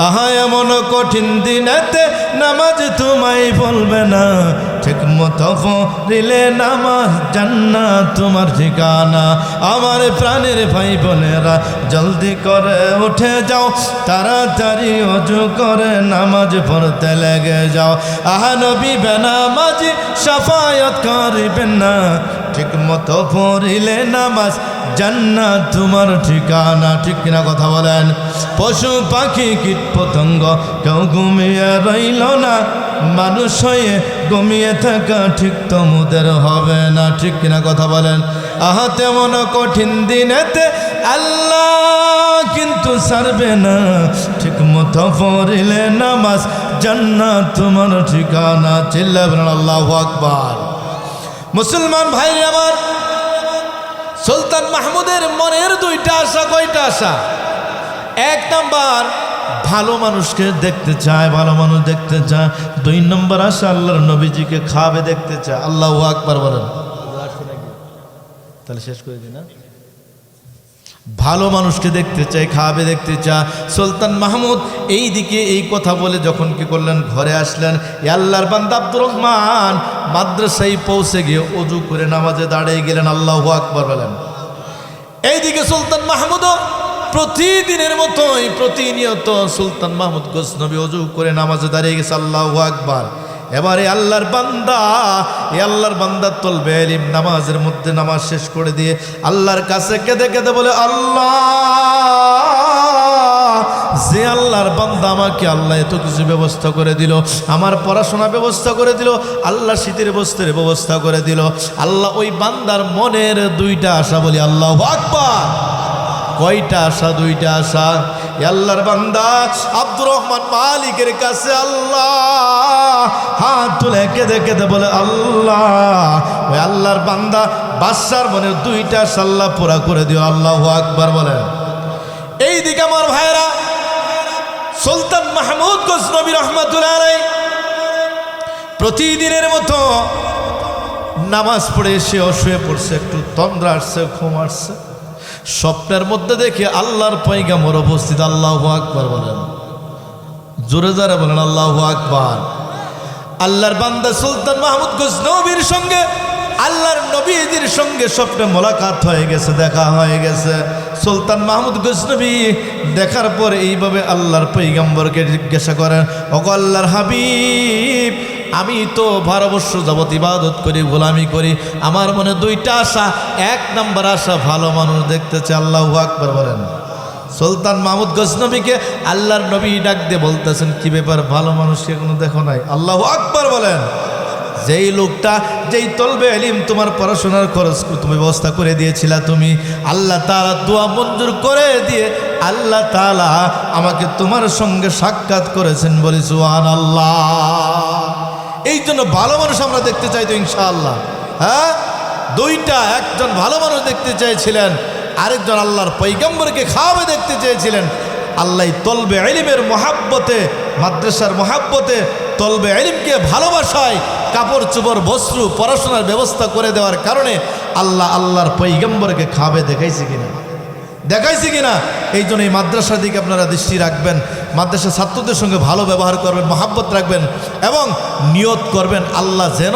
আহা এমন কঠিন দিনেতে নামাজ তোমায় বলবে না, ঠিক মতো পড়িলে নামাজ জান্নাত তোমার ঠিকানা। আমার প্রাণের ভাই বোনেরা জলদি করে উঠে যাও, তাড়াতাড়ি ওযু করে নামাজ পড়তে লেগে যাও। আহা নবী বেনামাজি শাফায়াত করিবেন না, ঠিক মতো পড়িলে নামাজ জান্নাত তোমার ঠিকানা। ঠিক কিনা কথা বলেন? পশু পাখি কীট পতঙ্গ কেউ ঘুমিয়ে রইল না, মানুষ হয়ে ঘুমিয়ে থাকা ঠিক তোমাদের হবে না। ঠিক কিনা কথা বলেন? আহা তেমন কঠিন দিনেতে আল্লাহ কিন্তু ছাড়বে না, ঠিক মতো পড়লে নামাজ জান্নাত তোমার ঠিকানা। চিল্লায় বলেন আল্লাহু আকবার। মুসলমান ভাই আমার, সুলতান মাহমুদের মনের দুইটা আশা। কয়টা আশা? এক নাম্বার, ভালো মানুষকে দেখতে চায়, ভালো মানুষ দেখতে চায়। দুই নম্বর আশা, আল্লাহর নবীজিকে খাবে দেখতে চায়। আল্লাহু আকবার বলেন। তাহলে শেষ করে দিই না? ভালো মানুষকে দেখতে চায়, খাবে দেখতে চায়। সুলতান মাহমুদ এই দিকে এই কথা বলে যখন কি করলেন, ঘরে আসলেন। আল্লাহর বান্দা আব্দুর রহমান মাদ্রাসায় পৌঁছে গিয়ে ওযু করে নামাজে দাঁড়িয়ে গেলেন। আল্লাহু আকবার বলেন। এইদিকে সুলতান মাহমুদও প্রতিদিনের মতোই প্রতিনিয়ত সুলতান মাহমুদ গজনবী ওযু করে নামাজে দাঁড়িয়ে গেছে। আল্লাহু আকবার। এবারে আল্লাহর বান্দা তলবে ইলম নামাজের মধ্যে নামাজ শেষ করে দিয়ে আল্লাহর কাছে কেঁদে কেঁদে বলে, আল্লাহ, যে আল্লাহর বান্দা আমাকে আল্লাহ এত কিছু ব্যবস্থা করে দিল, আমার পড়াশোনা ব্যবস্থা করে দিল, আল্লাহ শীতের বস্ত্রের ব্যবস্থা করে দিল, আল্লাহ ওই বান্দার মনের দুইটা আশা। বলি আল্লাহু আকবার। কয়টা আশা? দুইটা আশা। আল্লাহর বান্দা আব্দুর রহমান মালিকের কাছে আল্লাহ হাত তুলে কেঁদে কেঁদে বলে, আল্লাহ, ওই আল্লাহর বান্দা বাদশার মনের দুইটা আশা আল্লাহ পুরা করে দিও। আল্লাহু আকবার বলেন। এই দিকে আমার ভাইরা, সুলতান মাহমুদ গজনবী রহমাতুল্লাহ আলাইহি প্রতিদিনের মতো নামাজ পড়ে এসে শুয়ে পড়ছে। একটু তন্দ্রা আসছে, ঘুম আসছে। স্বপ্নের মধ্যে দেখে আল্লাহর পয়গাম্বর উপস্থিত। আল্লাহু আকবার বলেন। জোরে জোরে বলেন আল্লাহু আকবার। আল্লাহর বান্দা সুলতান মাহমুদ গজনবীর সঙ্গে, আল্লাহর নবীজির সঙ্গে স্বপ্নে মোলাকাত হয়ে গেছে, দেখা হয়ে গেছে। সুলতান মাহমুদ গজনবী দেখার পর এইভাবে আল্লাহর পয়গাম্বরকে জিজ্ঞাসা করেন, ওগো আল্লাহর হাবিব, আমি তো 12 বছর যাবত ইবাদত করি, গোলামি করি, আমার মনে দুইটা আশা। এক নাম্বার আশা, ভালো মানুষ দেখতে চাই। আল্লাহু আকবার বলেন। সুলতান মাহমুদ গজনবীকে আল্লাহর নবী ডাক দিয়ে বলতেছেন, কি ব্যাপার, ভালো মানুষকে কোনো দেখো নাই? আল্লাহু আকবার বলেন। যেই লোকটা, যেই তলবে ইলম তোমার পড়াশোনার খরচ তুমি ব্যবস্থা করে দিয়েছিলা, তুমি আল্লাহ তাআলা দোয়া মঞ্জুর করে দিয়ে আল্লাহ তাআলা আমাকে তোমার সঙ্গে সাক্ষাৎ করেছেন। বলি সুবহানাল্লাহ। এই জন্য ভালো মানুষ আমরা দেখতে চাই তো ইনশাআল্লাহ। হ্যাঁ, দুইটা, একজন ভালো মানুষ দেখতে চেয়েছিলেন, আরেকজন আল্লাহর পয়গম্বরকে খাওয়াবে দেখতে চেয়েছিলেন। আল্লাহ তলবে ইলমের মহাব্বতে, মাদ্রাসার মহাব্বতে তলবে ইলমকে ভালোবাসায় কাপড় চোপড় বস্ত্র পড়াশোনার ব্যবস্থা করে দেওয়ার কারণে আল্লাহ আল্লাহর পয়গম্বরকে খাওয়াবে দেখাইছে কিনা। এই জন্য এই মাদ্রাসার দিকে আপনারা দৃষ্টি রাখবেন, মাদ্রাসার ছাত্রদের সঙ্গে ভালো ব্যবহার করবেন, মহাব্বত রাখবেন এবং নিয়ত করবেন আল্লাহ যেন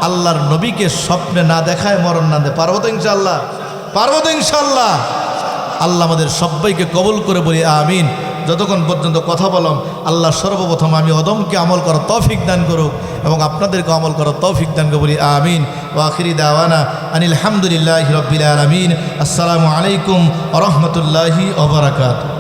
আল্লাহর নবীকে স্বপ্নে না দেখায়, মরণ না দেয়। পারবো তো ইনশাআল্লাহ? পারবো তো ইনশাআল্লাহ? আল্লাহ আমাদের সবাইকে কবুল করে বলি আমিন। যতক্ষণ পর্যন্ত কথা বললাম, আল্লাহ সর্বপ্রথম আমি অদমকে আমল করার তৌফিক দান করুক এবং আপনাদেরকে আমল করার তৌফিক দান করুক বলি আমিন। ওয়া আখিরি দাওয়ানা আনিল হামদুলিল্লাহি রাব্বিল আলামিন। আসসালামু আলাইকুম ওয়া রাহমাতুল্লাহি ওয়া বারাকাতুহু।